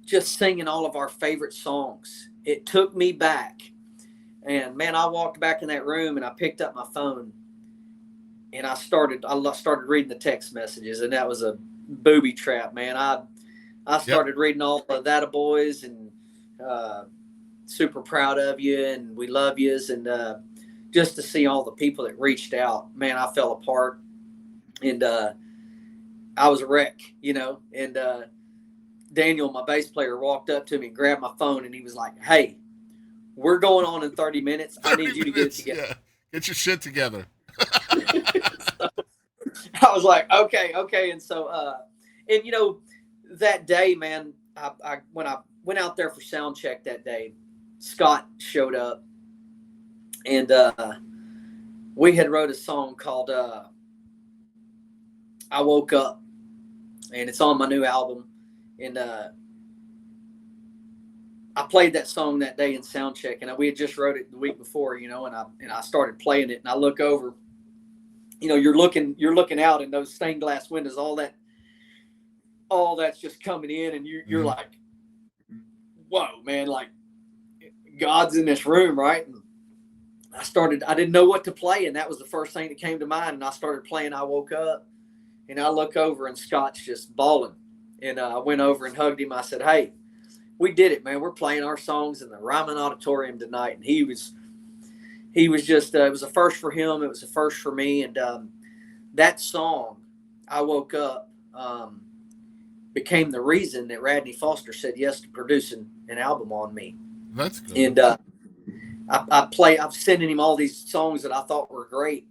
just singing all of our favorite songs. It took me back. And, man, I walked back in that room and I picked up my phone and I started reading the text messages, and that was a booby trap, man. I started reading all of that boys and super proud of you and we love yous, and just to see all the people that reached out, man, I fell apart and I was a wreck, and Daniel, my bass player, walked up to me and grabbed my phone and he was like, hey, we're going on in 30 minutes. I need you to get it together. Yeah. Get your shit together. So, I was like, okay. And so, that day, man, when I went out there for sound check that day, Scott showed up and we had wrote a song called I Woke Up, and it's on my new album. And I played that song that day in sound check, and we had just wrote it the week before, and I started playing it, and I look over, you're looking out in those stained glass windows, all that's just coming in, and you're like, whoa, man, like God's in this room, right? And I didn't know what to play, and that was the first thing that came to mind, and I started playing I Woke Up, and I look over and Scott's just bawling, and I went over and hugged him. I said, hey, we did it, man. We're playing our songs in the Ryman Auditorium tonight. And he was just, it was a first for him. It was a first for me. And that song, I Woke Up, became the reason that Radney Foster said yes to producing an album on me. That's good. And I'm sending him all these songs that I thought were great.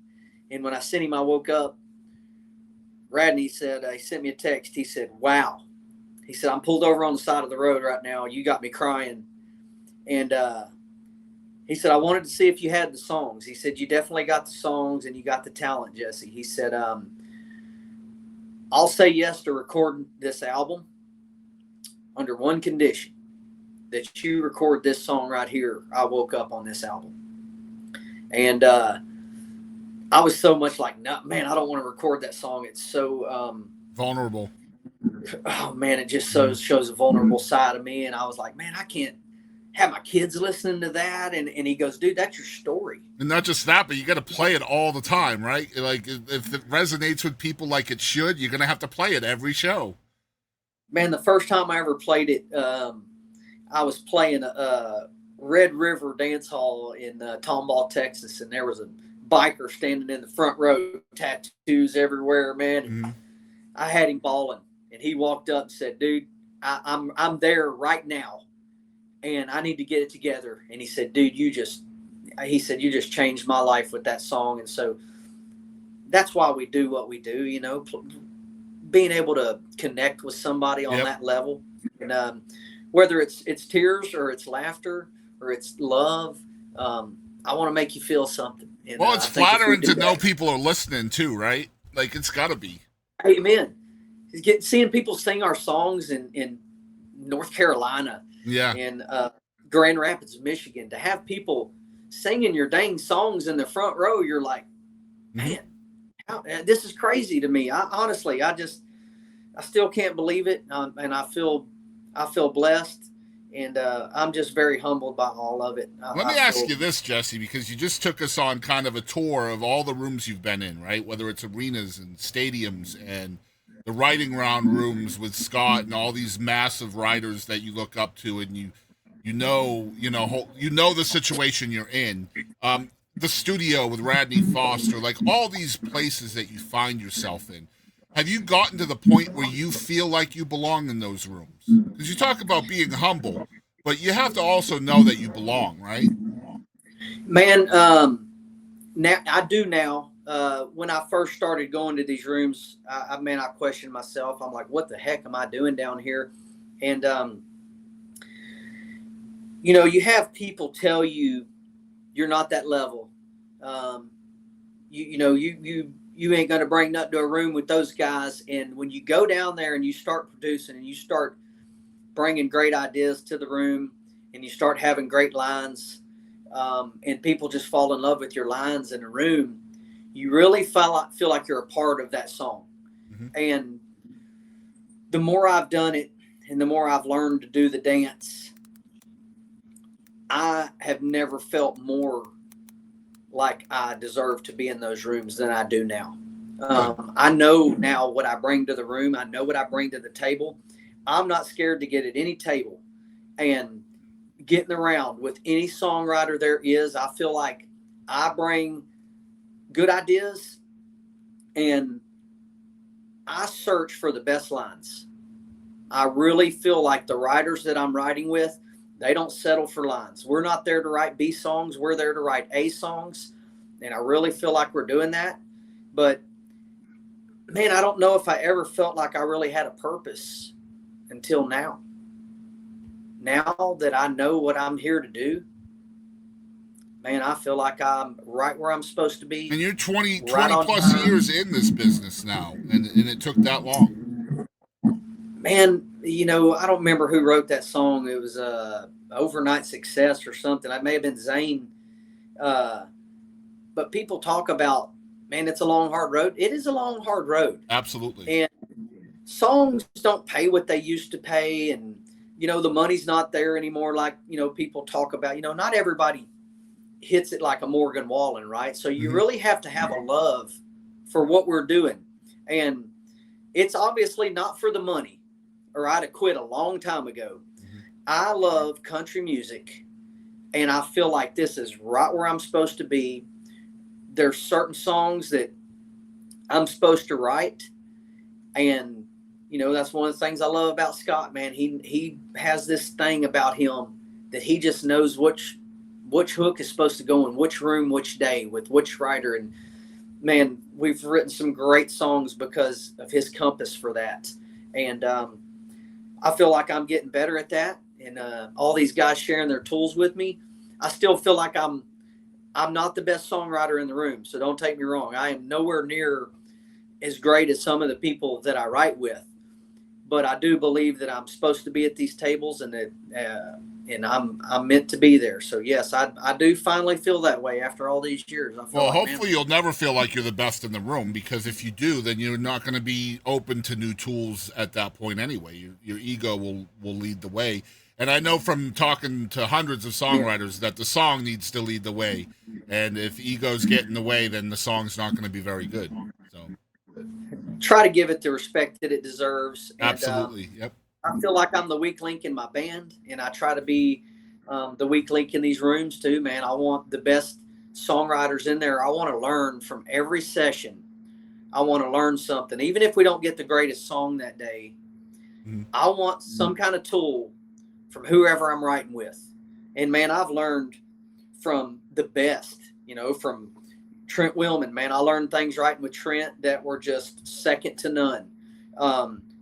And when I sent him I Woke Up, Radney said, he sent me a text. He said, wow. He said, I'm pulled over on the side of the road right now. You got me crying. And he said, I wanted to see if you had the songs. He said, you definitely got the songs and you got the talent, Jesse. He said, I'll say yes to recording this album under one condition, that you record this song right here, I Woke Up, on this album. And I was so much like, no, man, I don't want to record that song. It's so vulnerable. Oh man, it just shows a vulnerable side of me. And I was like, man, I can't have my kids listening to that. And he goes, dude, that's your story. And not just that, but you got to play it all the time, right? Like if it resonates with people like it should, you're going to have to play it every show. Man, the first time I ever played it, I was playing Red River Dance Hall in Tomball, Texas. And there was a biker standing in the front row, tattoos everywhere, man. And I had him bawling. and he walked up and said, "Dude, I'm there right now, and I need to get it together." And he said, "Dude, you just changed my life with that song." And so that's why we do what we do, you know, being able to connect with somebody on that level, and whether it's tears or it's laughter or it's love, I want to make you feel something. And, well, it's flattering to know people are listening too, right? Like, it's got to be. Amen. Seeing people sing our songs in North Carolina, in Grand Rapids, Michigan, to have people singing your dang songs in the front row, you're like, man, this is crazy to me. Honestly, I still can't believe it, and I feel blessed, and I'm just very humbled by all of it. Let me ask you this, Jesse, because you just took us on kind of a tour of all the rooms you've been in, right? Whether it's arenas and stadiums and the writing round rooms with Scott and all these massive writers that you look up to, and you know the situation you're in. The studio with Radney Foster, like all these places that you find yourself in. Have you gotten to the point where you feel like you belong in those rooms? Because you talk about being humble, but you have to also know that you belong, right? Man, now I do now. When I first started going to these rooms, I questioned myself. I'm like, what the heck am I doing down here? And, you know, you have people tell you you're not that level. You ain't going to bring nothing to a room with those guys. And when you go down there and you start producing and you start bringing great ideas to the room and you start having great lines, and people just fall in love with your lines in the room, you really feel like you're a part of that song. Mm-hmm. And the more I've done it and the more I've learned to do the dance, I have never felt more like I deserve to be in those rooms than I do now. I know now what I bring to the room. I know what I bring to the table. I'm not scared to get at any table and getting around with any songwriter there is. I feel like I bring good ideas and I search for the best lines. I really feel like the writers that I'm writing with, they don't settle for lines. We're not there to write B songs. We're there to write A songs. And I really feel like we're doing that. But, man, I don't know if I ever felt like I really had a purpose until now. Now that I know what I'm here to do, man, I feel like I'm right where I'm supposed to be. And you're 20 plus years in this business now, and it took that long. Man, you know, I don't remember who wrote that song. It was Overnight Success or something. It may have been Zane. But people talk about, man, it's a long, hard road. It is a long, hard road. Absolutely. And songs don't pay what they used to pay. And, you know, the money's not there anymore. Like, you know, people talk about, you know, not everybody hits it like a Morgan Wallen, right? So you really have to have a love for what we're doing. And it's obviously not for the money, or I'd have quit a long time ago. I love country music, and I feel like this is right where I'm supposed to be. There's certain songs that I'm supposed to write, and you know, that's one of the things I love about Scott, man. He has this thing about him that he just knows which hook is supposed to go in which room, which day, with which writer. And man, we've written some great songs because of his compass for that. And I feel like I'm getting better at that. And all these guys sharing their tools with me, I still feel like I'm not the best songwriter in the room. So don't take me wrong. I am nowhere near as great as some of the people that I write with. But I do believe that I'm supposed to be at these tables, and that and I'm meant to be there. So yes, I do finally feel that way after all these years. I feel well, like, hopefully you'll never feel like you're the best in the room, because if you do, then you're not going to be open to new tools at that point anyway. Your ego will lead the way. And I know from talking to hundreds of songwriters that the song needs to lead the way. And if ego's get in the way, then the song's not going to be very good. So try to give it the respect that it deserves. And, absolutely. Yep. I feel like I'm the weak link in my band, and I try to be the weak link in these rooms too, man. I want the best songwriters in there. I want to learn from every session. I want to learn something. Even if we don't get the greatest song that day, I want some kind of tool from whoever I'm writing with. And man, I've learned from the best, from Trent Willmon, man. I learned things writing with Trent that were just second to none.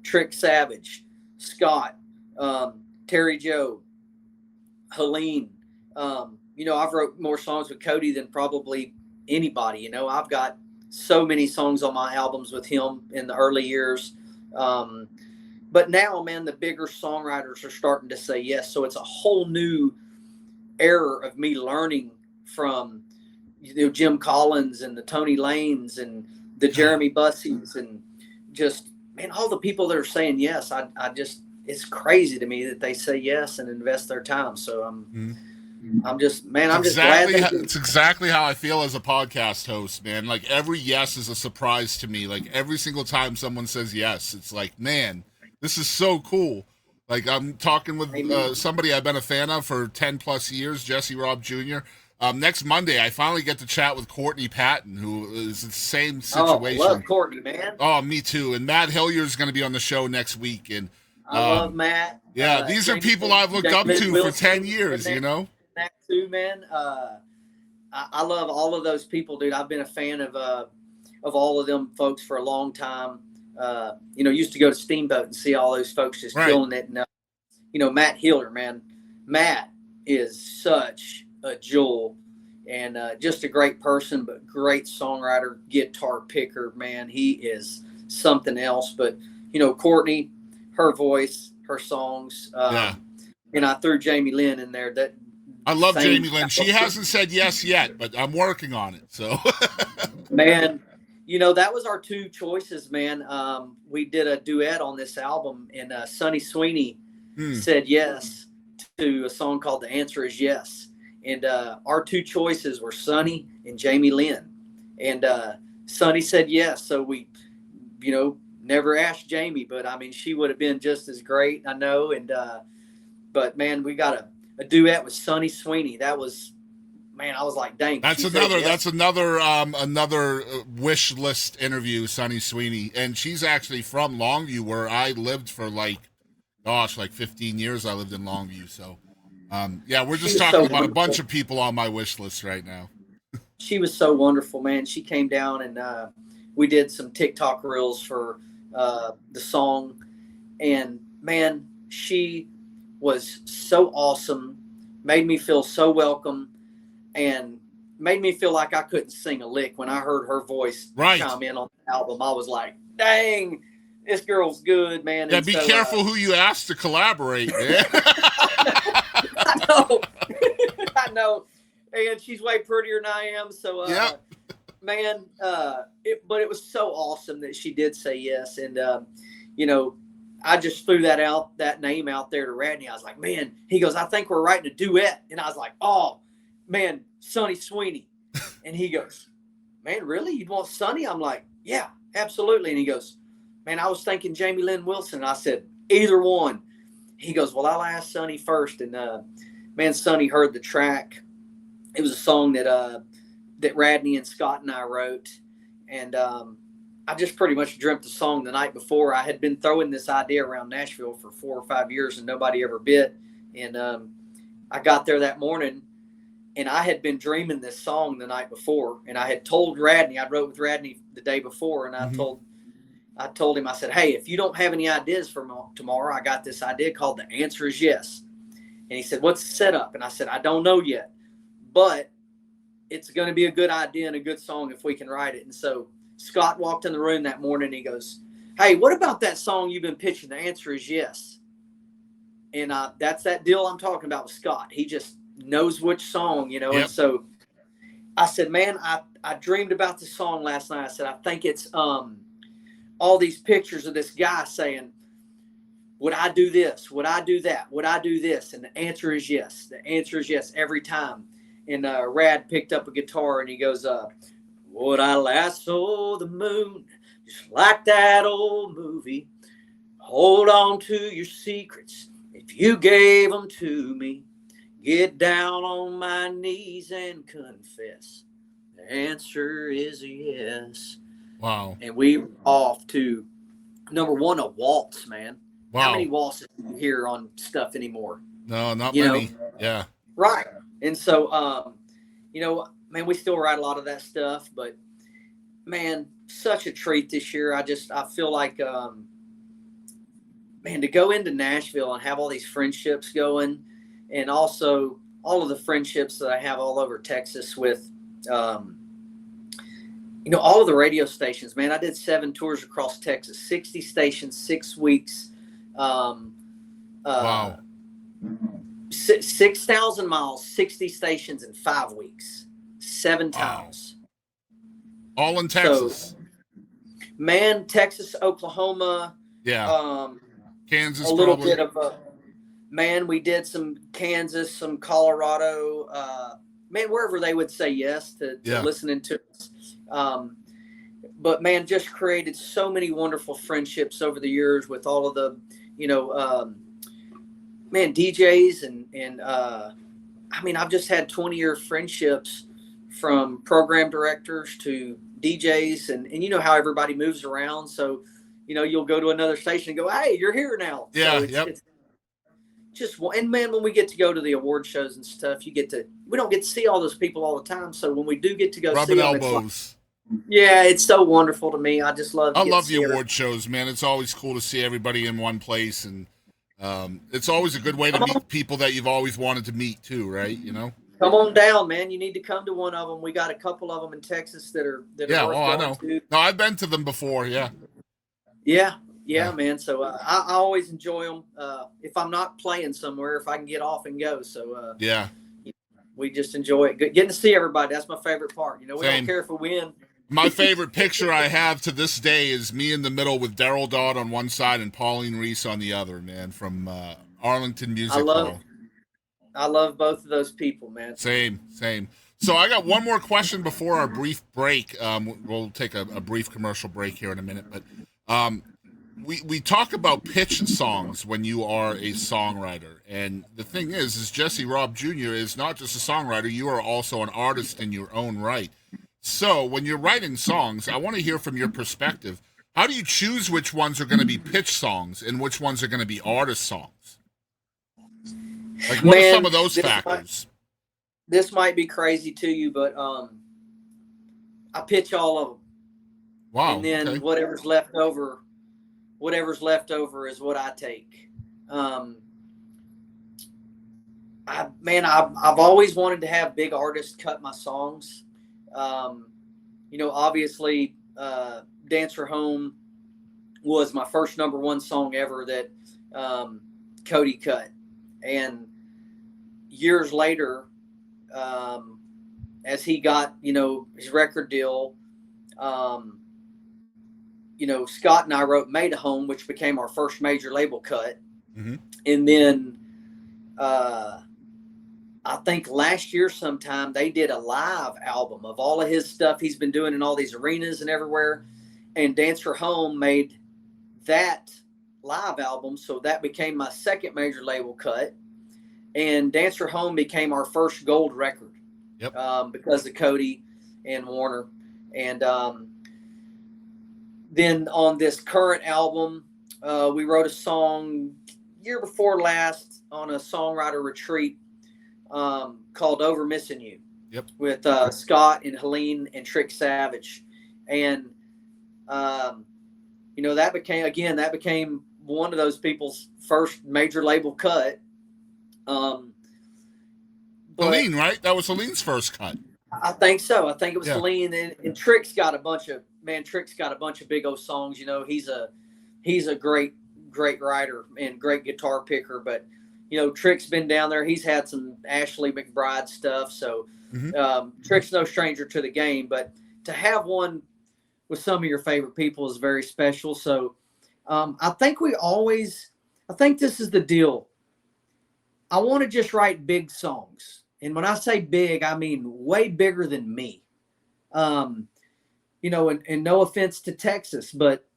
Trick Savage, Scott, Terry Joe, Helene. I've wrote more songs with Cody than probably anybody. I've got so many songs on my albums with him in the early years. But now, man, the bigger songwriters are starting to say yes. So it's a whole new era of me learning from, Jim Collins and the Tony Lanes and the Jeremy Bussies and just, man, all the people that are saying yes. I just, it's crazy to me that they say yes and invest their time. So I'm just, man, I'm just glad. It's exactly how I feel as a podcast host, man. Like every yes is a surprise to me. Like every single time someone says yes, it's like, man, this is so cool. Like I'm talking with somebody I've been a fan of for 10 plus years, Jesse Raub Jr. Next Monday, I finally get to chat with Courtney Patton, who is the same situation. Oh, I love Courtney, man. Oh, me too. And Matt Hilliard is going to be on the show next week. And I love Matt. Yeah, these are people I've looked up to for 10 years, That too, man. I love all of those people, dude. I've been a fan of all of them folks for a long time. Used to go to Steamboat and see all those folks just killing it. And, Matt Hilliard, man. Matt is such a jewel and just a great person, but great songwriter, guitar picker, man. He is something else. But, Courtney, her voice, her songs. And I threw Jamie Lynn in there. I love Jamie Lynn. She hasn't said yes yet, but I'm working on it. So, man, that was our two choices, man. We did a duet on this album, and Sunny Sweeney said yes to a song called "The Answer Is Yes." And our two choices were Sunny and Jamie Lynn. And Sunny said yes. So we, never asked Jamie, but I mean, she would have been just as great, I know. And, but man, we got a duet with Sunny Sweeney. That was, man, I was like, dang. That's another Wishlist interview, Sunny Sweeney. And she's actually from Longview, where I lived for like 15 years. I lived in Longview. So, we're just talking about a bunch of people on my wish list right now. She was so wonderful, man. She came down and we did some TikTok reels for the song. And, man, she was so awesome, made me feel so welcome, and made me feel like I couldn't sing a lick. When I heard her voice chime in on the album, I was like, dang, this girl's good, man. Yeah, and be careful who you ask to collaborate, man. I know. And she's way prettier than I am. So, man, but it was so awesome that she did say yes. And, I just threw that name out there to Radney. I was like, man, he goes, I think we're writing a duet. And I was like, oh, man, Sunny Sweeney. And he goes, man, really? You'd want Sunny? I'm like, yeah, absolutely. And he goes, man, I was thinking Jamie Lynn Wilson. I said, either one. He goes, well, I'll ask Sunny first. And, man, Sunny heard the track. It was a song that Radney and Scott and I wrote. And I just pretty much dreamt the song the night before. I had been throwing this idea around Nashville for 4 or 5 years and nobody ever bit. And I got there that morning and I had been dreaming this song the night before. And I had told Radney, I wrote with Radney the day before. And I told him, I said, hey, if you don't have any ideas for tomorrow, I got this idea called The Answer Is Yes. And he said, what's the setup? And I said, I don't know yet, but it's going to be a good idea and a good song if we can write it. And so Scott walked in the room that morning and he goes, hey, what about that song you've been pitching? The Answer Is Yes. And that's that deal I'm talking about with Scott. He just knows which song, Yep. And so I said, man, I dreamed about this song last night. I said, I think it's all these pictures of this guy saying, would I do this? Would I do that? Would I do this? And the answer is yes. The answer is yes every time. And Rad picked up a guitar and he goes, would I lasso the moon just like that old movie? Hold on to your secrets if you gave them to me. Get down on my knees and confess. The answer is a yes. Wow. and we were off to number one, a waltz, man. How Wow. many waltzes do you hear on stuff anymore? No, not You know? many. Yeah. Right. And so, you know, man, we still write a lot of that stuff, but man, such a treat this year. I feel like, man, to go into Nashville and have all these friendships going, and also all of the friendships that I have all over Texas with, you know, all of the radio stations, man. I did 7 tours across Texas, 60 stations, 6 weeks. Wow. 6,000 miles, 60 stations in 5 weeks, 7 Wow. times. All in Texas. So, man, Texas, Oklahoma, Yeah. Kansas, a little probably. bit of man, we did some Kansas, some Colorado, man, wherever they would say yes to Yeah. listening to us. But man, just created so many wonderful friendships over the years with all of the, you know, man, DJs and I mean, I've just had 20-year friendships from program directors to DJs, and you know how everybody moves around. So, you know, you'll go to another station and go, hey, you're here now. Yeah, So yep. it's just, and man, when we get to go to the award shows and stuff, we don't get to see all those people all the time. So when we do get to go see Rubbing them, it's elbows. yeah, it's so wonderful to me. I just love. I getting love to the see award shows, man. It's always cool to see everybody in one place, and it's always a good way to meet people that you've always wanted to meet too, right? You know. Come on down, man. You need to come to one of them. We got a couple of them in Texas that are Yeah. worth Oh, I going know. to. No, I've been to them before. Yeah. Yeah, Yeah. man. So I always enjoy them. If I'm not playing somewhere, if I can get off and go. So Yeah. we just enjoy it. Getting to see everybody. That's my favorite part. You know, we Same. don't care if we win. My favorite picture I have to this day is me in the middle with Daryl Dodd on one side and Pauline Reese on the other, man, from Arlington Music Hall. I love both of those people, man. Same. So I got one more question before our brief break. We'll take a brief commercial break here in a minute, but we talk about pitch songs when you are a songwriter, and the thing is Jesse Raub Jr. is not just a songwriter; you are also an artist in your own right. So when you're writing songs, I want to hear from your perspective. How do you choose which ones are going to be pitch songs and which ones are going to be artist songs? Like, what are some of those factors? This might be crazy to you, but I pitch all of them. Wow. And then okay. whatever's left over is what I take. I've always wanted to have big artists cut my songs. You know, obviously, Dancer Home was my first number one song ever that Cody cut. And years later, as he got, you know, his record deal, you know, Scott and I wrote Made a Home, which became our first major label cut. Mm-hmm. And then I think last year sometime they did a live album of all of his stuff he's been doing in all these arenas and everywhere. And Dancer Home made that live album. So that became my second major label cut. And Dancer Home became our first gold record. Yep. Because of Cody and Warner. And then on this current album, we wrote a song year before last on a songwriter retreat called Over Missing You. Yep. With Scott and Helene and Trick Savage. And, you know, that became one of those people's first major label cut. Helene, right? That was Helene's first cut. I think so. I think it was Yeah. Helene, and Trick's got a bunch of big old songs. You know, he's a great writer and great guitar picker. But you know, Trick's been down there. He's had some Ashley McBride stuff. So Trick's no stranger to the game. But to have one with some of your favorite people is very special. So I think this is the deal. I want to just write big songs. And when I say big, I mean way bigger than me. You know, and no offense to Texas, but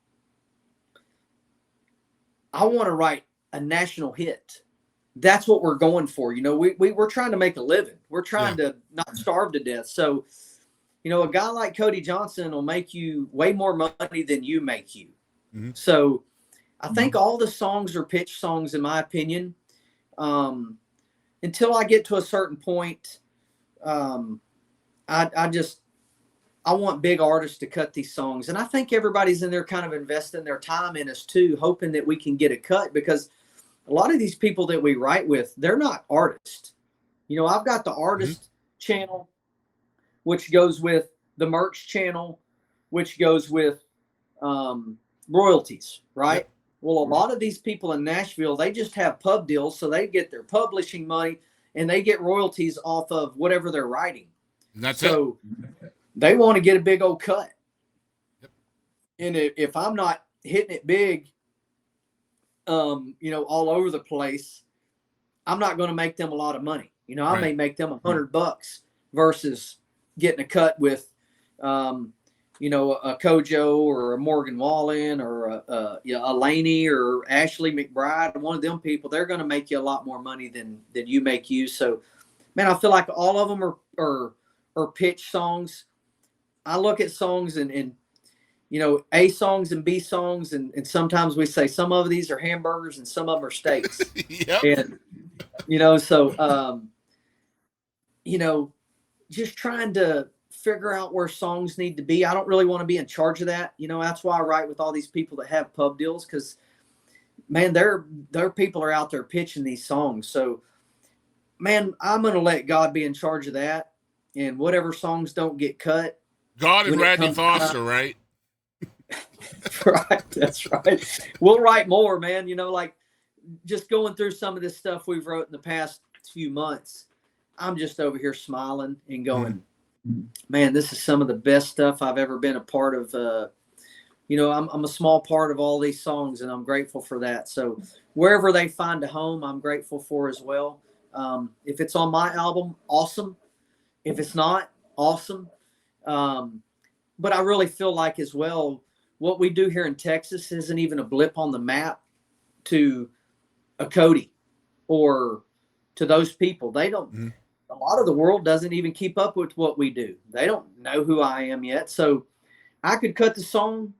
I want to write a national hit. That's what we're going for. You know, we're trying to make a living. We're trying to not starve to death. So you know, a guy like Cody Johnson will make you way more money than you make you. Mm-hmm. So I think all the songs are pitch songs, in my opinion. Until I get to a certain point, I want big artists to cut these songs. And I think everybody's in there kind of investing their time in us too, hoping that we can get a cut, because a lot of these people that we write with, they're not artists. You know, I've got the artist channel, which goes with the merch channel, which goes with royalties, right? Yep. Well, a lot of these people in Nashville, they just have pub deals, so they get their publishing money and they get royalties off of whatever they're writing. And that's so they want to get a big old cut. Yep. And if I'm not hitting it big, you know, all over the place, I'm not going to make them a lot of money. You know, I may make them $100 versus getting a cut with, you know, a Kojo or a Morgan Wallen or a Laney or Ashley McBride. One of them people, they're going to make you a lot more money than you make you. So, man, I feel like all of them are pitch songs. I look at songs and you know, A songs and B songs, and sometimes we say some of these are hamburgers and some of them are steaks. Yep. And, you know, so, you know, just trying to figure out where songs need to be. I don't really want to be in charge of that. You know, that's why I write with all these people that have pub deals, because, man, their people are out there pitching these songs. So, man, I'm going to let God be in charge of that. And whatever songs don't get cut. God and Radney Foster, right? Right. That's right. We'll write more, man. You know, like just going through some of this stuff we've wrote in the past few months, I'm just over here smiling and going, man, this is some of the best stuff I've ever been a part of. You know, I'm a small part of all these songs, and I'm grateful for that. So wherever they find a home, I'm grateful for as well. If it's on my album, awesome. If it's not, awesome. But I really feel like as well, what we do here in Texas isn't even a blip on the map to a Cody or to those people. They don't, a lot of the world doesn't even keep up with what we do. They don't know who I am yet. So I could cut the song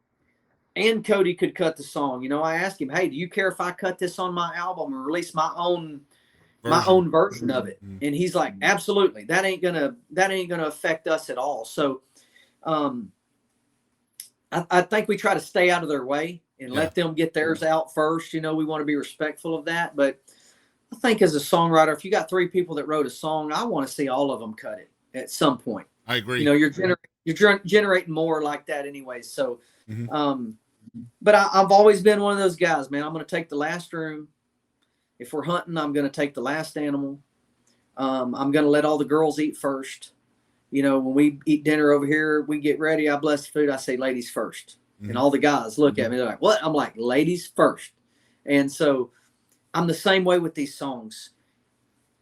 and Cody could cut the song. You know, I asked him, hey, do you care if I cut this on my album or release my own version of it? And he's like, absolutely. That ain't gonna affect us at all. So I think we try to stay out of their way and let them get theirs out first. You know, we want to be respectful of that. But I think as a songwriter, if you got 3 people that wrote a song, I want to see all of them cut it at some point. I agree. You know, you're generating more like that anyways. So, but I've always been one of those guys, man. I'm going to take the last room. If we're hunting, I'm going to take the last animal. I'm going to let all the girls eat first. You know, when we eat dinner over here, we get ready. I bless the food. I say ladies first. And all the guys look at me. They're like, what? I'm like, ladies first. And so I'm the same way with these songs.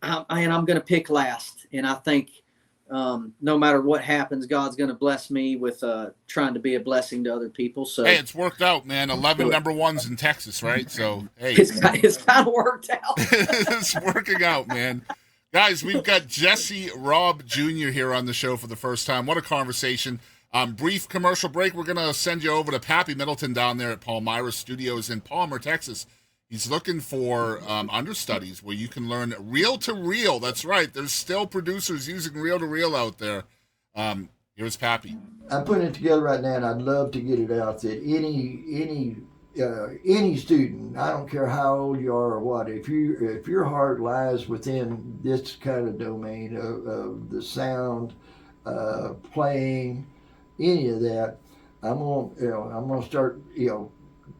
And I'm going to pick last. And I think no matter what happens, God's going to bless me with trying to be a blessing to other people. So hey, it's worked out, man. 11 number ones in Texas, right? So hey, it's kind of worked out. It's working out, man. Guys, we've got Jesse Raub Jr. here on the show for the first time. What a conversation. Brief commercial break. We're going to send you over to Pappy Middleton down there at Palmyra Studios in Palmer, Texas. He's looking for understudies where you can learn reel-to-reel. That's right. There's still producers using reel-to-reel out there. Here's Pappy. I'm putting it together right now, and I'd love to get it out that any student, I don't care how old you are or what, if your heart lies within this kind of domain of the sound, playing, any of that, I'm gonna start,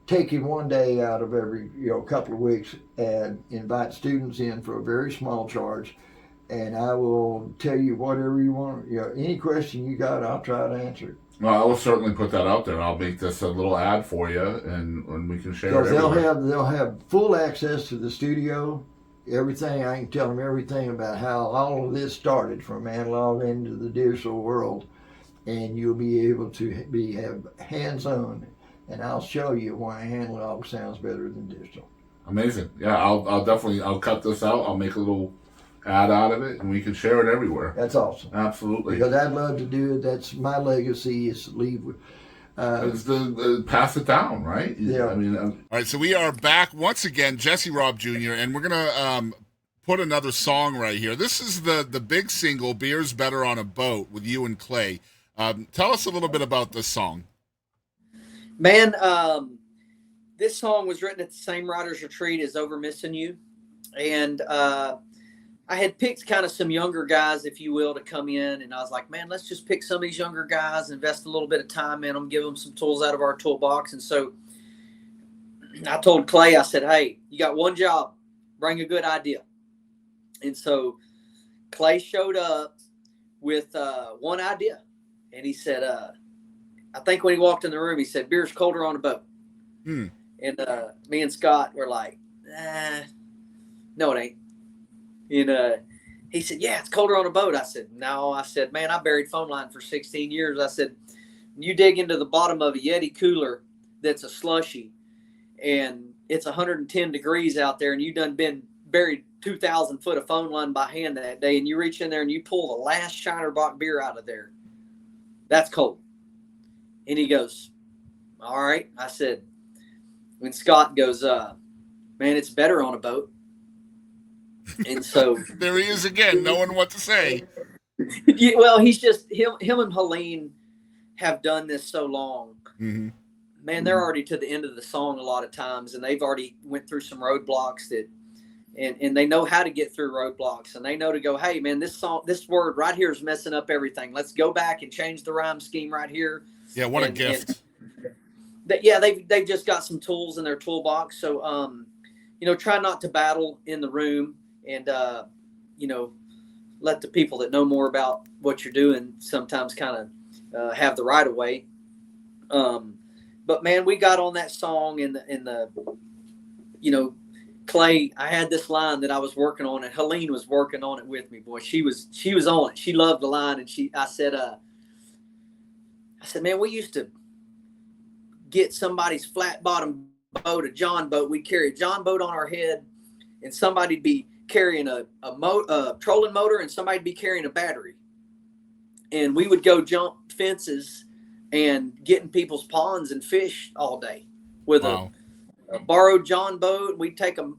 taking one day out of every, couple of weeks and invite students in for a very small charge, and I will tell you whatever you want. Any question you got, I'll try to answer it. Well, I will certainly put that out there. I'll make this a little ad for you, and we can share it. Because they'll have full access to the studio, everything. I can tell them everything about how all of this started from analog into the digital world, and you'll be able to have hands-on. And I'll show you why analog sounds better than digital. Amazing. Yeah, I'll definitely cut this out. I'll make a little pad out of it, and we can share it everywhere. That's awesome. Absolutely. Because I'd love to do it. That's my legacy, is to leave with. It's the pass it down, right? Yeah. I mean, all right. So we are back once again, Jesse Raub Jr., and we're gonna put another song right here. This is the big single, "Beer's Better on a Boat," with you and Clay. Tell us a little bit about this song. Man, this song was written at the same writer's retreat as Over Missing You. And I had picked kind of some younger guys, if you will, to come in. And I was like, man, let's just pick some of these younger guys, invest a little bit of time in them, give them some tools out of our toolbox. And so I told Clay, I said, hey, you got one job, bring a good idea. And so Clay showed up with one idea. And he said, I think when he walked in the room, he said, beer's colder on a boat. And me and Scott were like, no, it ain't. And he said, yeah, it's colder on a boat. I said, no. I said, man, I buried phone line for 16 years. I said, you dig into the bottom of a Yeti cooler that's a slushy, and it's 110 degrees out there, and you done been buried 2,000 foot of phone line by hand that day, and you reach in there and you pull the last Shiner Bock beer out of there. That's cold. And he goes, all right. I said, when Scott goes, man, it's better on a boat. And so there he is again, knowing what to say. Yeah, well, he's just him and Helene have done this so long. Mm-hmm. Man, they're already to the end of the song a lot of times, and they've already went through some roadblocks that, and they know how to get through roadblocks, and they know to go, hey, man, this word right here is messing up everything. Let's go back and change the rhyme scheme right here. Yeah, what a gift. They've just got some tools in their toolbox. So, try not to battle in the room, and let the people that know more about what you're doing sometimes kind of have the right of way. But man, we got on that song in the Clay, I had this line that I was working on, and Helene was working on it with me. Boy, she was on it. She loved the line, and I said, man, we used to get somebody's flat bottom boat, a John boat. We'd carry a John boat on our head, and somebody'd be carrying a trolling motor, and somebody'd be carrying a battery. And we would go jump fences and get in people's ponds and fish all day with a borrowed John boat. We'd take a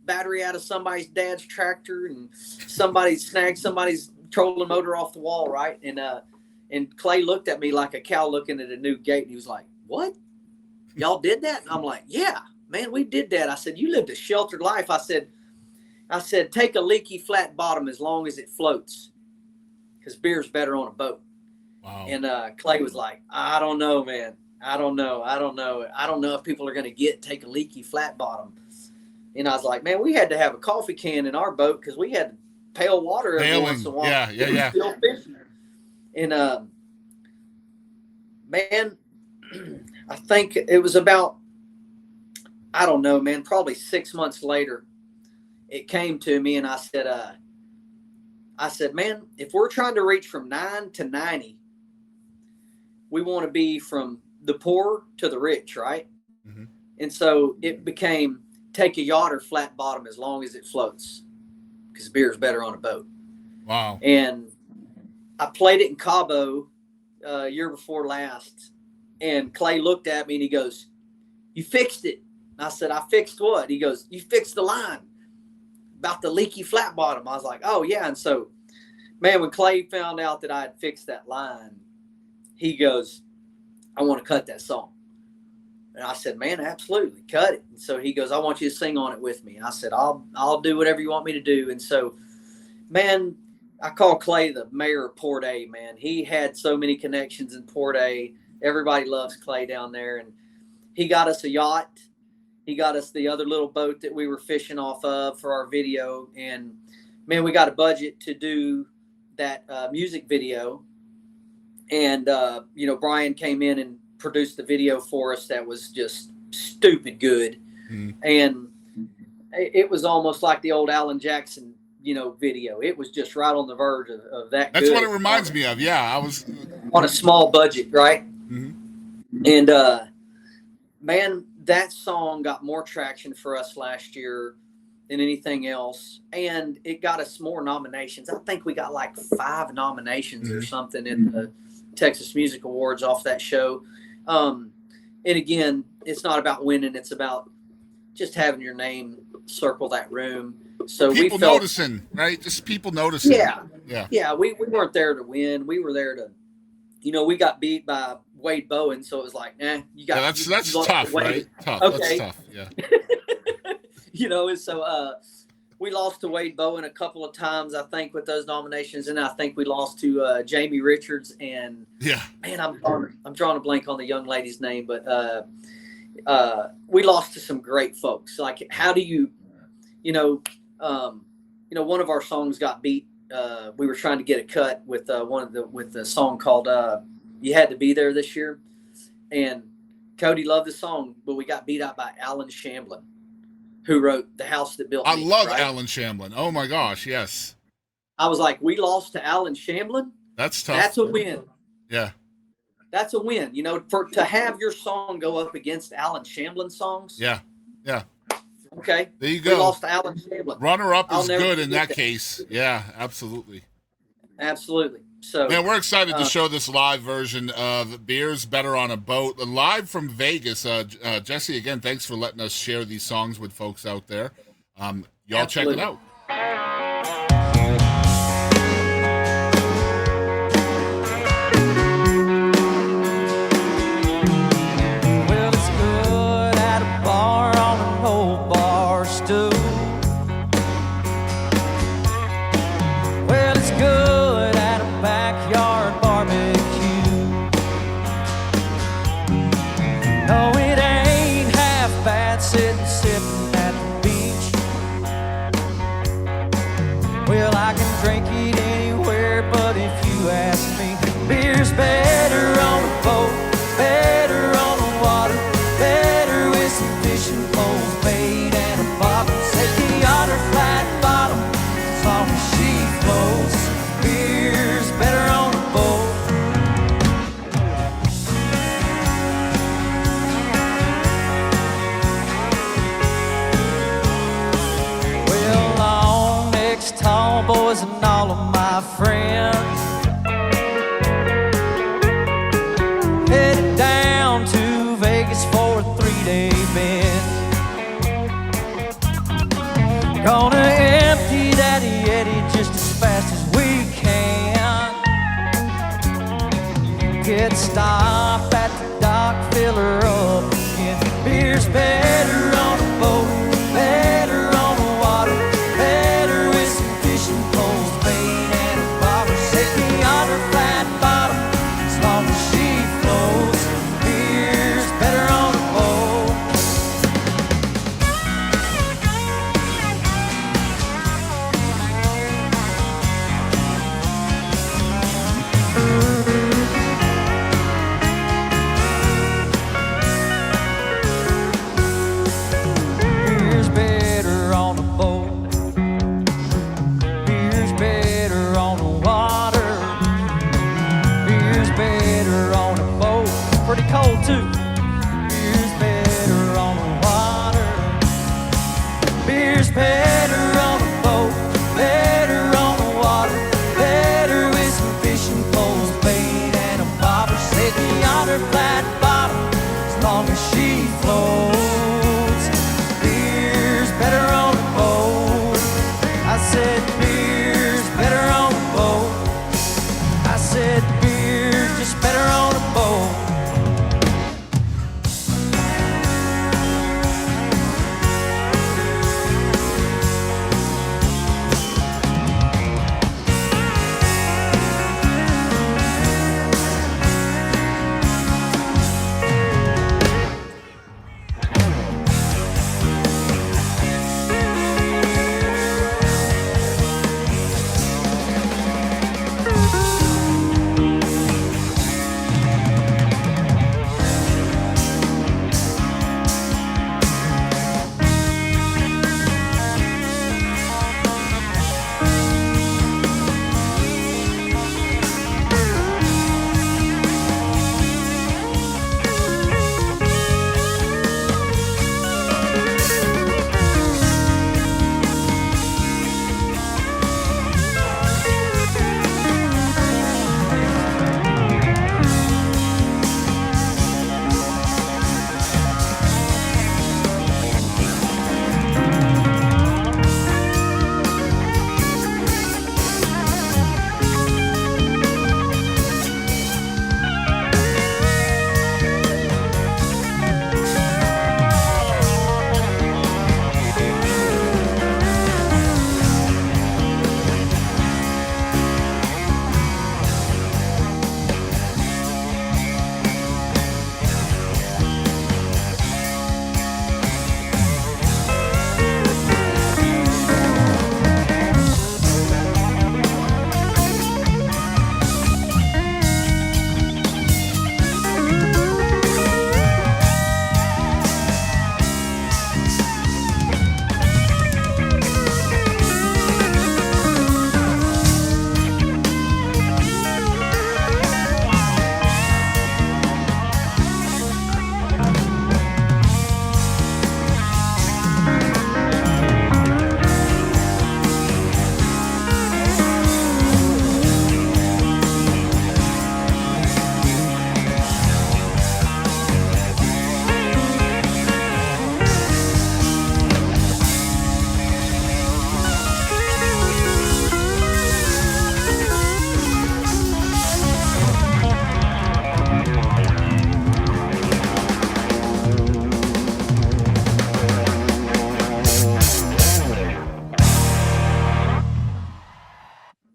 battery out of somebody's dad's tractor, and somebody snagged somebody's trolling motor off the wall, right? And Clay looked at me like a cow looking at a new gate, and he was like, what? Y'all did that? And I'm like, yeah, man, we did that. I said, you lived a sheltered life. I said, take a leaky flat bottom as long as it floats, because beer's better on a boat. Wow. And Clay was like, I don't know, man. I don't know. I don't know if people are going to take a leaky flat bottom. And I was like, man, we had to have a coffee can in our boat because we had pale water every once in a while. Yeah. Still fishing. And man, I think it was about, I don't know, man, probably 6 months later, it came to me, and I said, man, if we're trying to reach from 9 to 90, we want to be from the poor to the rich, right? Mm-hmm. And so it became take a yacht or flat bottom as long as it floats, because beer's better on a boat. Wow. And I played it in Cabo year before last, and Clay looked at me and he goes, you fixed it. And I said, I fixed what? He goes, you fixed the line about the leaky flat bottom. I was like, oh yeah. And so, man, when Clay found out that I had fixed that line, he goes, I want to cut that song. And I said, man, absolutely, cut it. And so he goes, I want you to sing on it with me. And I said, I'll do whatever you want me to do. And so, man, I call Clay the mayor of Port A, man. He had so many connections in Port A. Everybody loves Clay down there. And he got us a yacht. He got us the other little boat that we were fishing off of for our video. And, man, we got a budget to do that music video. And, Brian came in and produced the video for us that was just stupid good. Mm-hmm. And it was almost like the old Alan Jackson, video. It was just right on the verge of that. That's what it reminds me of. Yeah, I was on a small budget, right? Mm-hmm. And, man, that song got more traction for us last year than anything else, and it got us more nominations. I think we got like 5 nominations or something in the Texas Music Awards off that show. And again, it's not about winning; it's about just having your name circle that room. So People we felt, noticing, right? Just people noticing. yeah. We weren't there to win. We were there to, we got beat by Wade Bowen, so it was like, you got. Yeah, that's you lost tough, to Wade. right? Tough. Okay. That's tough. Yeah. And so we lost to Wade Bowen a couple of times, I think, with those nominations, and I think we lost to Jamie Richards and man, I'm drawing a blank on the young lady's name, but we lost to some great folks. Like, how do you, one of our songs got beat. We were trying to get a cut with with the song called "You Had to Be There" this year, and Cody loved the song, but we got beat out by Alan Shamblin, who wrote "The House That Built I Me." love right? Alan Shamblin. Oh my gosh, yes. I was like, we lost to Alan Shamblin. That's tough. That's a win. Yeah. That's a win. To have your song go up against Alan Shamblin songs. Yeah. Yeah. Okay. There you We go. lost to Alan Shamblin. Runner up I'll is never good in forget that case. Yeah, absolutely. Absolutely. So, Man, we're excited to show this live version of Beer's Better on a Boat, live from Vegas. Jesse, again, thanks for letting us share these songs with folks out there. Y'all check it Absolutely. out. Well, it's good at a bar on an old bar stool. Well, it's good at a backyard barbecue. No, it ain't half bad sitting sipping at the beach. Well, I can drink it anywhere, but if you ask me, beer's better on a boat, better on the water, better with some fishing poles, bait and a bobber. Set the otter flat bottom, as long as she floats. Beer's better on a boat. Well, long necks, tall boys, and all of my friends headed down to Vegas for a 3-day bend. Gonna empty that Yeti just as fast as we can. Get stopped at the dock, fill her up again. Beer's better on a boat, better on the water, better with some fishing poles, bait and a bobber. Set me on her flat bottom, as long as she floats. Beer's better on a boat.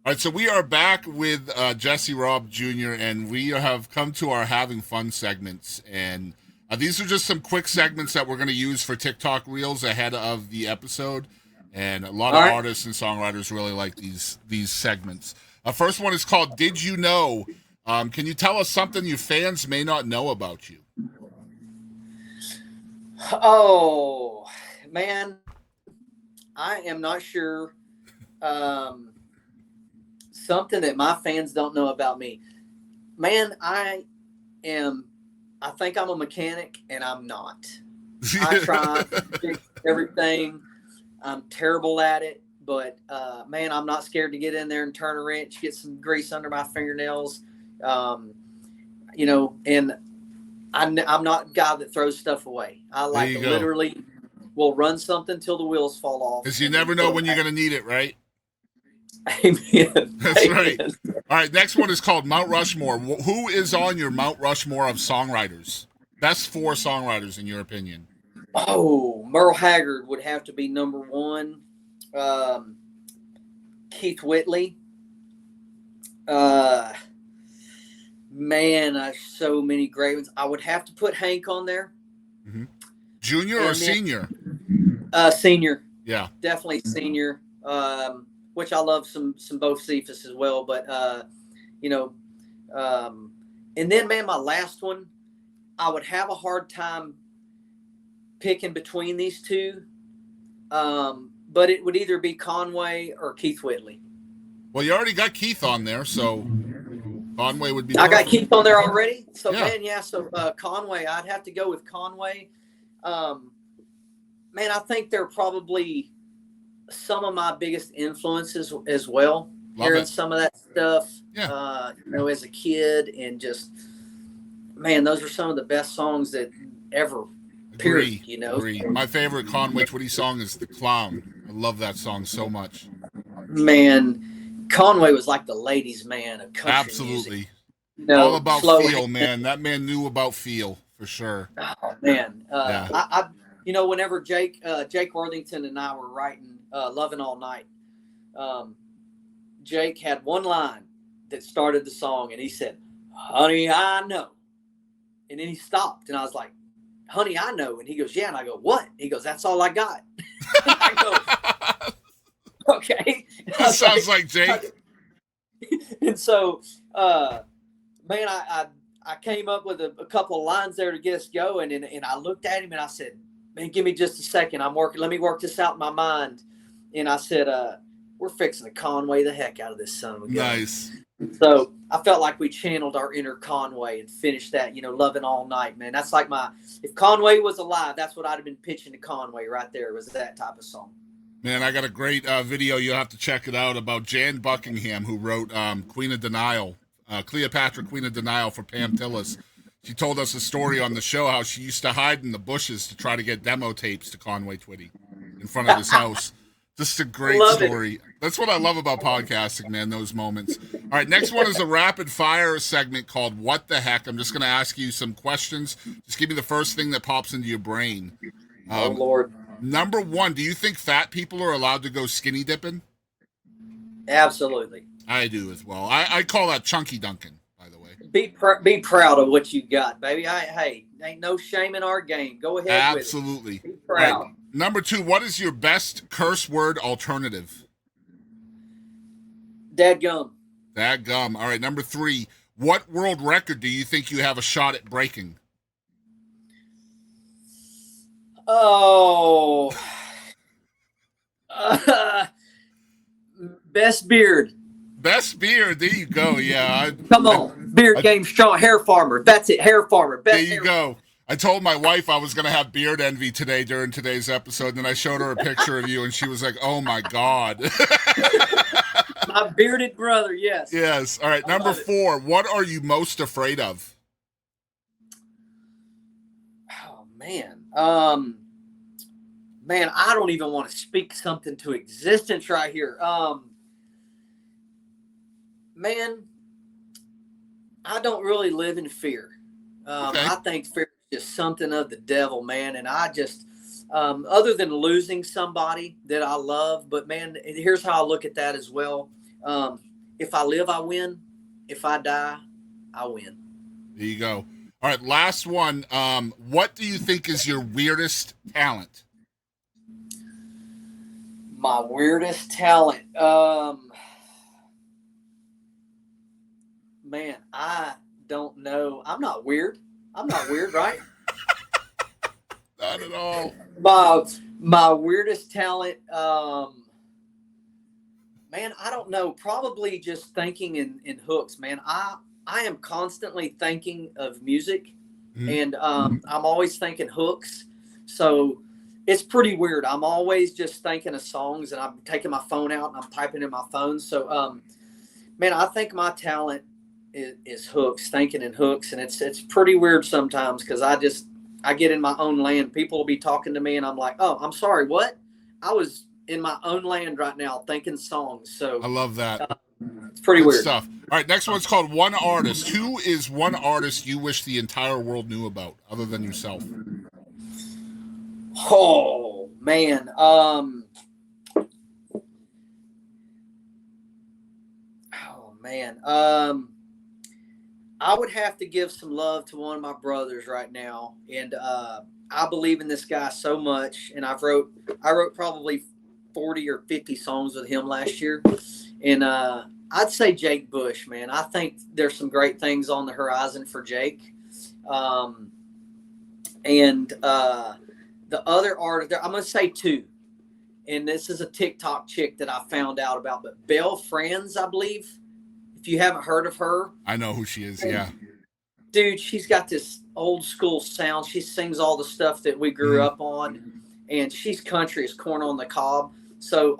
All right, so we are back with Jesse Raub Jr., and we have come to our having fun segments. And these are just some quick segments that we're going to use for TikTok Reels ahead of the episode. And a lot of artists and songwriters really like these segments. First one is called Did You Know? Can you tell us something your fans may not know about you? Oh, man, I am not sure. Something that my fans don't know about me. Man, I think I'm a mechanic, and I'm not. I try to fix everything. I'm terrible at it, but man, I'm not scared to get in there and turn a wrench, get some grease under my fingernails. You know, and I'm not a guy that throws stuff away. I like to literally will run something till the wheels fall off. Because you never know when you're going to need it, right? Amen. That's Amen. right. All right, next one is called Mount Rushmore. Who is on your Mount Rushmore of songwriters? Best 4 songwriters, in your opinion. Oh, Merle Haggard would have to be number 1. Keith Whitley. Man, so many great ones. I would have to put Hank on there. Mm-hmm. Junior or senior? Senior. Yeah. Definitely senior. Which I love some both Cephas as well. But, you know, and then, man, my last one, I would have a hard time picking between these two. But it would either be Conway or Keith Whitley. Well, you already got Keith on there, so Conway would be I got perfect. Keith on there already. So, Yeah. man, yeah. So, Conway, I'd have to go with Conway. Man, I think they're probably some of my biggest influences as well. Love Hearing it. some of that stuff, Yeah. you know, as a kid, and just, man, those are some of the best songs that ever. Period. You know, Agree. My favorite Conway Twitty song is "The Clown." I love that song so much. Man, Conway was like the ladies' man of country Absolutely. music. You know, All about slow- feel, man. That man knew about feel for sure. Oh man, Yeah. I you know, whenever Jake Worthington and I were writing "Loving All Night," Jake had one line that started the song, and he said, "Honey, I know," and then he stopped, and I was like, "Honey, I know," and he goes, "Yeah," and I go, "What?" He goes, "That's all I got." I go, "Okay." That sounds like Jake. And so, man, I came up with a couple of lines there to get us going, and I looked at him and I said, "Man, give me just a second. Let me work this out in my mind." And I said, "We're fixing to Conway the heck out of this son of a gun." Nice. So I felt like we channeled our inner Conway and finished that, you know, "Loving All Night," man. That's like if Conway was alive, that's what I'd have been pitching to Conway right there, was that type of song. Man, I got a great video. You'll have to check it out about Jan Buckingham, who wrote Queen of Denial, Cleopatra, Queen of Denial for Pam Tillis. She told us a story on the show how she used to hide in the bushes to try to get demo tapes to Conway Twitty in front of his house. Just a great story. That's what I love about podcasting, man, those moments. All right, next one is a rapid fire segment called What the Heck. I'm just going to ask you some questions. Just give me the first thing that pops into your brain. Oh, Lord. Number 1, do you think fat people are allowed to go skinny dipping? Absolutely. I do as well. I call that chunky dunking, by the way. Be proud of what you got, baby. Hey, ain't no shame in our game. Go ahead Absolutely. with it. Be proud. Right. Number 2, what is your best curse word alternative? Dadgum. Dadgum. All right, number 3, what world record do you think you have a shot at breaking? Oh. Best beard. Best beard. There you go. Yeah. Come on. Beard game strong. Hair farmer. That's it. Hair farmer. Best There you hair go. I told my wife I was going to have beard envy today during today's episode, and then I showed her a picture of you, and she was like, oh, my God. My bearded brother, yes. Yes. All right. Number 4, what are you most afraid of? Oh, man. Man, I don't even want to speak something to existence right here. Man, I don't really live in fear. Okay. I think fear is just something of the devil, man. And I just, other than losing somebody that I love, but man, here's how I look at that as well. if I live, I win. If I die, I win. There you go. All right, last one. What do you think is your weirdest talent? My weirdest talent. Man, I don't know. I'm not weird, right? Not at all. My weirdest talent. Man, I don't know. Probably just thinking in hooks, man. I am constantly thinking of music, and I'm always thinking hooks. So it's pretty weird. I'm always just thinking of songs, and I'm taking my phone out and I'm typing in my phone. So, man, I think my talent is hooks, thinking in hooks, and it's pretty weird sometimes because I get in my own land. People will be talking to me, and I'm like, oh, I'm sorry, what? I was in my own land right now thinking songs. So I love that. it's pretty Good weird stuff. All right, next one's called One Artist. Who is one artist you wish the entire world knew about other than yourself? Oh man. Oh man. I would have to give some love to one of my brothers right now. And I believe in this guy so much. And I wrote probably 40 or 50 songs with him last year. And I'd say Jake Bush, man. I think there's some great things on the horizon for Jake. The other artist, I'm going to say two. And this is a TikTok chick that I found out about. But Belle Franz, I believe. If you haven't heard of her. I know who she is, yeah. Dude, she's got this old school sound. She sings all the stuff that we grew up on. And she's country as corn on the cob. So,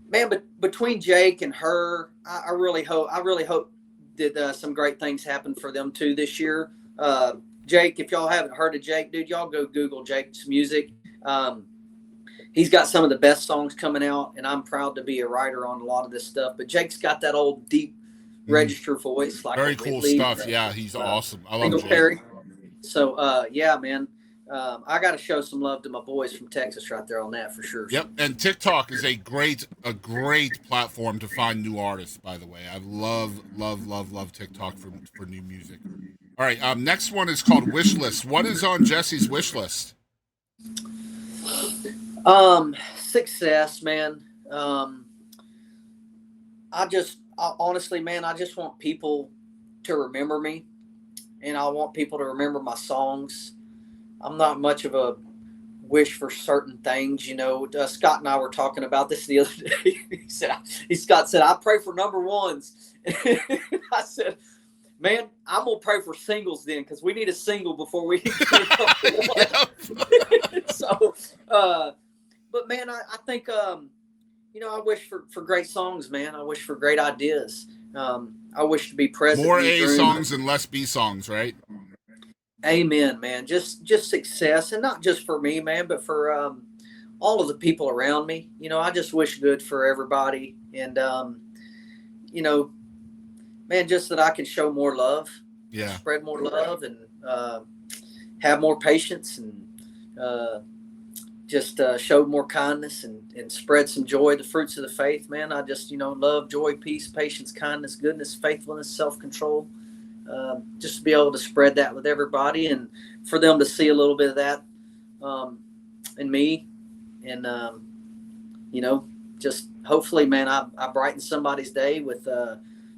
man, but between Jake and her, I really hope that some great things happen for them too this year. Jake, if y'all haven't heard of Jake, dude, y'all go Google Jake's music. He's got some of the best songs coming out, and I'm proud to be a writer on a lot of this stuff. But Jake's got that old deep register voice, like very cool Whitley, stuff. Yeah, he's awesome. I love Jake. Perry. So, yeah, man. I got to show some love to my boys from Texas right there on that for sure. Yep, and TikTok is a great platform to find new artists. By the way, I love TikTok for new music. All right, next one is called Wishlist. What is on Jesse's wish list? Success, man. Honestly, man, I just want people to remember me, and I want people to remember my songs. I'm not much of a wish for certain things, you know. Scott and I were talking about this the other day. Scott said, I pray for number ones. I said, man, I'm going to pray for singles then, because we need a single before we get number one. So, but man, I think, you know, I wish for great songs, man. I wish for great ideas. I wish to be present. More A songs and less B songs, right? Amen, man. Just success, and not just for me, man, but for all of the people around me. You know, I just wish good for everybody, and you know, man, just that I can show more love, spread more love, and have more patience, and just show more kindness, and spread some joy, the fruits of the faith, man. I just, you know, love, joy, peace, patience, kindness, goodness, faithfulness, self-control. Just to be able to spread that with everybody, and for them to see a little bit of that in me, and you know, just hopefully, man, I brighten somebody's day with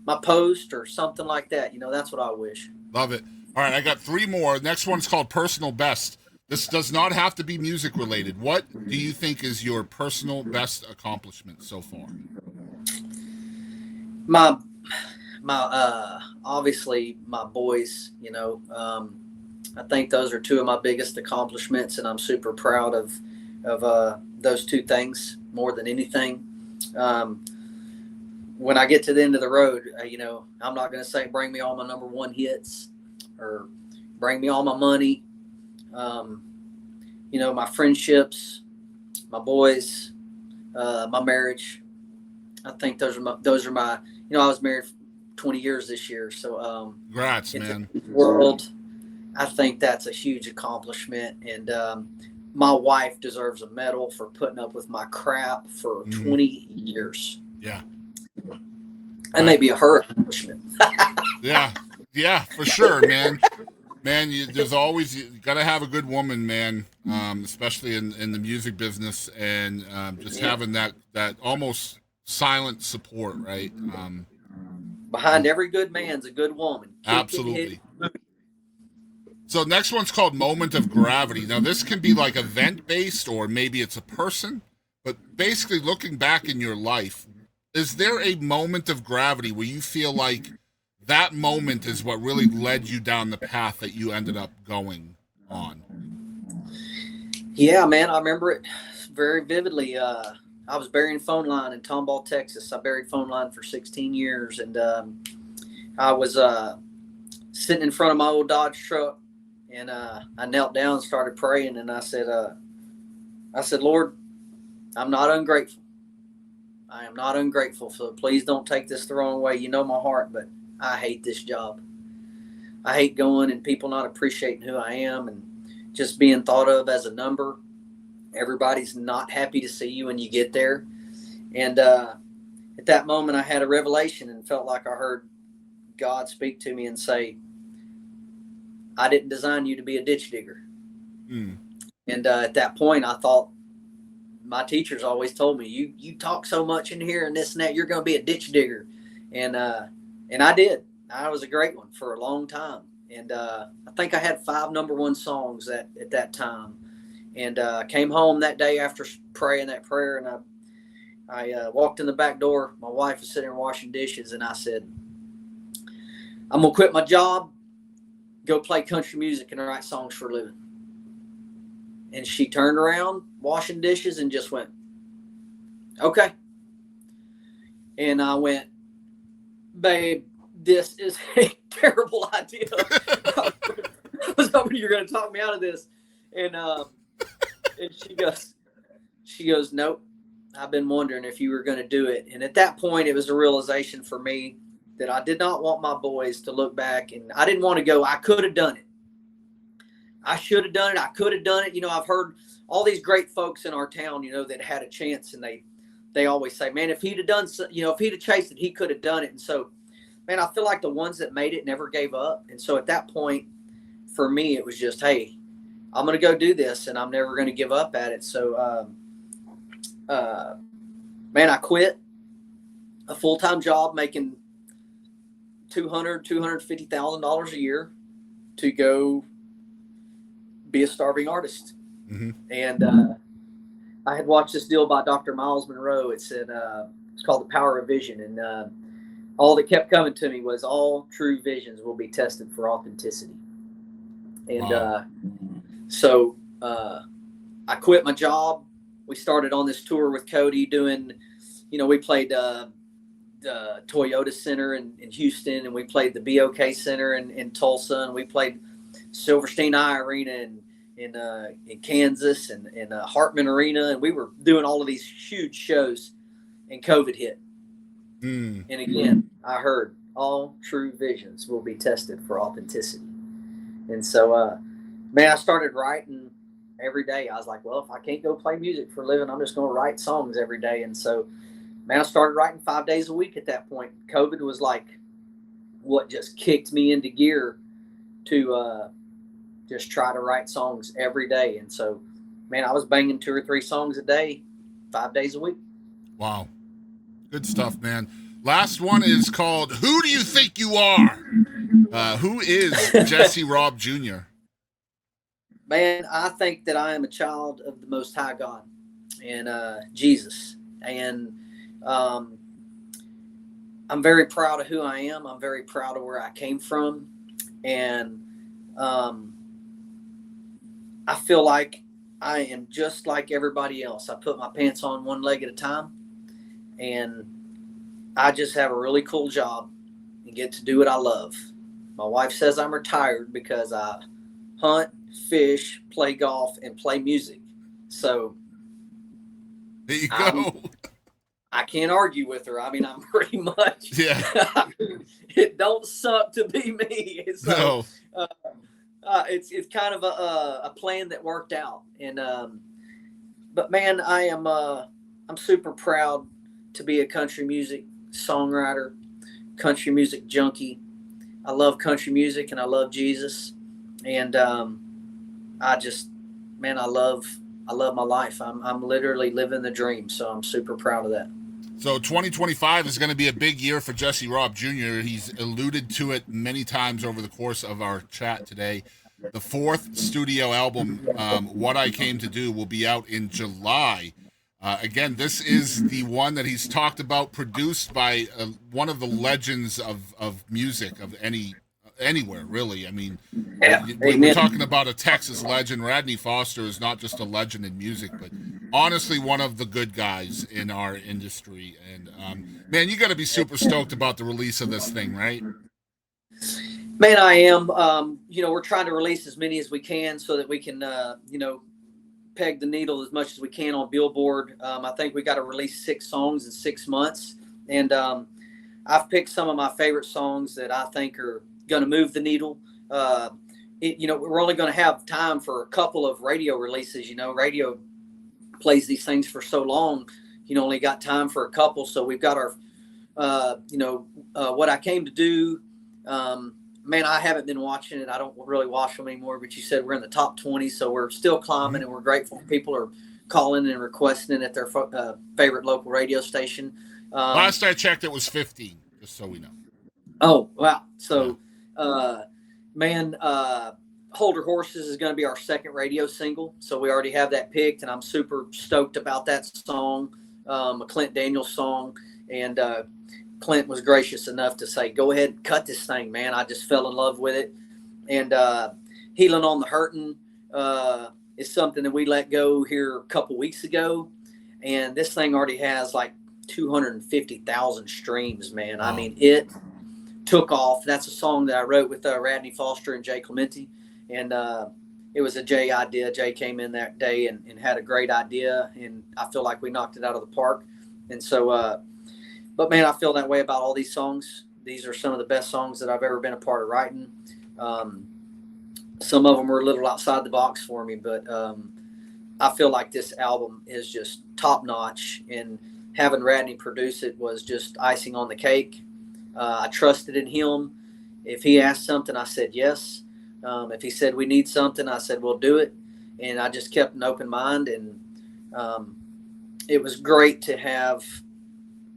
my post or something like that. You know, that's what I wish. Love it. All right, I got three more. Next one's called Personal Best. This does not have to be music related. What do you think is your personal best accomplishment so far? My obviously my boys, you know, I think those are two of my biggest accomplishments, and I'm super proud of those two things more than anything. When I get to the end of the road, you know, I'm not going to say bring me all my number one hits or bring me all my money. You know, my friendships, my boys, my marriage. I think those are my, you know, I was married 20 years this year. So, congrats, man. World, I think that's a huge accomplishment. And, my wife deserves a medal for putting up with my crap for 20 years. Yeah. That may be a hurricane. Yeah, for sure, man. Man, there's always, you got to have a good woman, man, especially in the music business, and just having that almost silent support, right? Behind every good man's a good woman. Absolutely. So next one's called Moment of Gravity. Now, this can be like event-based, or maybe it's a person, but basically looking back in your life, is there a moment of gravity where you feel like that moment is what really led you down the path that you ended up going on? Yeah, man, I remember it very vividly. I was burying phone line in Tomball, Texas. I buried phone line for 16 years, and I was sitting in front of my old Dodge truck, and I knelt down and started praying, and I said, Lord, I'm not ungrateful. I am not ungrateful, so please don't take this the wrong way. You know my heart, but I hate this job. I hate going and people not appreciating who I am and just being thought of as a number. Everybody's not happy to see you when you get there. And at that moment, I had a revelation and felt like I heard God speak to me and say, I didn't design you to be a ditch digger. And at that point, I thought, my teachers always told me, you talk so much in here and this and that, you're going to be a ditch digger. And I did. I was a great one for a long time. And I think I had 5 #1 songs at that time. And I came home that day after praying that prayer, and I walked in the back door. My wife was sitting there washing dishes, and I said, I'm going to quit my job, go play country music, and write songs for a living. And she turned around, washing dishes, and just went, okay. And I went, babe, this is a terrible idea. I was hoping you were going to talk me out of this. And she goes, nope, I've been wondering if you were going to do it. And at that point, it was a realization for me that I did not want my boys to look back, and I didn't want to go, I could have done it. I should have done it. I could have done it. You know, I've heard all these great folks in our town, you know, that had a chance, and they always say, man, if he'd have done, you know, if he'd have chased it, he could have done it. And so, man, I feel like the ones that made it never gave up. And so at that point, for me, it was just, hey, I'm going to go do this, and I'm never going to give up at it. So, man, I quit a full-time job making $250,000 a year to go be a starving artist. Mm-hmm. And I had watched this deal by Dr. Miles Monroe. It said, it's called The Power of Vision. And all that kept coming to me was all true visions will be tested for authenticity. And wow. So I quit my job. We started on this tour with Cody doing, you know, we played the Toyota Center in Houston, and we played the BOK Center in Tulsa, and we played Silverstein Eye Arena in Kansas, and Hartman Arena, and we were doing all of these huge shows, and COVID hit. And again, I heard all true visions will be tested for authenticity. And so, man, I started writing every day. I was like, well, if I can't go play music for a living, I'm just going to write songs every day. And so, man, I started writing 5 days a week at that point. COVID was like what just kicked me into gear to just try to write songs every day. And so, man, I was banging 2 or 3 songs a day, 5 days a week. Wow. Good stuff, man. Last one is called Who Do You Think You Are? Who is Jesse Raub Jr.? Man, I think that I am a child of the Most High God and Jesus. And I'm very proud of who I am. I'm very proud of where I came from. And I feel like I am just like everybody else. I put my pants on one leg at a time. And I just have a really cool job and get to do what I love. My wife says I'm retired because I hunt, fish, play golf, and play music. So there you go. I can't argue with her. I mean, I'm pretty much, it don't suck to be me. So, no. It's kind of a plan that worked out. And, but man, I'm super proud to be a country music songwriter. country music junkie. I love country music and I love Jesus, and I just, man, I love my life. I'm literally living the dream, so I'm super proud of that. So 2025 is going to be a big year for Jesse Raub Jr. He's alluded to it many times over the course of our chat today. The fourth studio album, What I Came to Do, will be out in July. Again, this is the one that he's talked about, produced by one of the legends of music of anywhere, really. I mean, Yeah, we're talking about a Texas legend. Radney Foster is not just a legend in music, but honestly one of the good guys in our industry. And man, you got to be super stoked about the release of this thing, right? Man, I am. We're trying to release as many as we can so that we can, peg the needle as much as we can on Billboard. I think we got to release 6 songs in 6 months, and I've picked some of my favorite songs that I think are going to move the needle. We're only going to have time for a couple of radio releases. Radio plays these things for so long, only got time for a couple. So we've got our, What I Came to Do. Man, I haven't been watching it. I don't really watch them anymore, but you said we're in the top 20, so we're still climbing, and we're grateful people are calling and requesting it at their favorite local radio station. Last I checked, it was 15, just so we know. Oh, wow. So, Hold Your Horses is going to be our second radio single, so we already have that picked, and I'm super stoked about that song, a Clint Daniels song, and Clint was gracious enough to say, go ahead and cut this thing, man. I just fell in love with it. And Healing on the Hurtin' is something that we let go here a couple weeks ago. And this thing already has like 250,000 streams, man. I mean, it took off. That's a song that I wrote with Radney Foster and Jay Clemente. And it was a Jay idea. Jay came in that day and had a great idea. And I feel like we knocked it out of the park. And so, but man, I feel that way about all these songs. These are some of the best songs that I've ever been a part of writing. Some of them were a little outside the box for me, but I feel like this album is just top notch, and having Radney produce it was just icing on the cake. I trusted in him. If he asked something, I said yes. If he said we need something, I said we'll do it. And I just kept an open mind, and it was great to have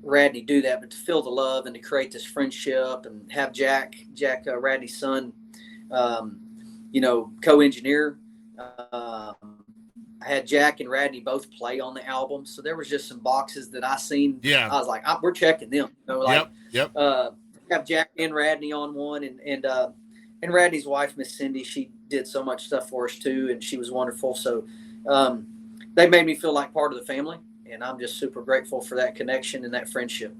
Radney do that, but to feel the love and to create this friendship and have Jack, Radney's son, co-engineer. I had Jack and Radney both play on the album, so there was just some boxes that I seen. Yeah, I was like, we're checking them. Yep. Have Jack and Radney on one, and Radney's wife, Miss Cindy, she did so much stuff for us too, and she was wonderful. So they made me feel like part of the family. And I'm just super grateful for that connection and that friendship.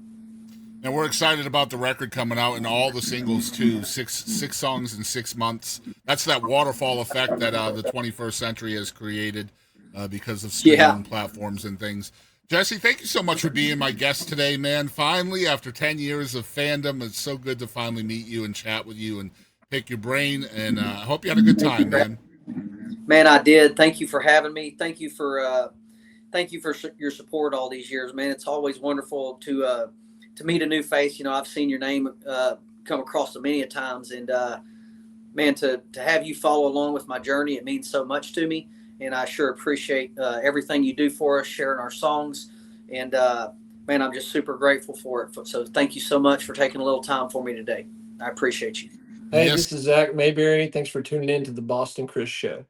And we're excited about the record coming out and all the singles too. Six songs in 6 months. That's that waterfall effect that the 21st century has created because of streaming platforms and things. Jesse, thank you so much for being my guest today, man. Finally, after 10 years of fandom, it's so good to finally meet you and chat with you and pick your brain. And I hope you had a good time, man. Man, I did. Thank you for having me. Thank you for your support all these years, man. It's always wonderful to meet a new face. I've seen your name come across so many times, and man, to have you follow along with my journey, it means so much to me, and I sure appreciate everything you do for us, sharing our songs, and man, I'm just super grateful for it. So thank you so much for taking a little time for me today. I appreciate you. Hey, Yes. this is Zach Mayberry. Thanks for tuning in to the Boston Chris Show.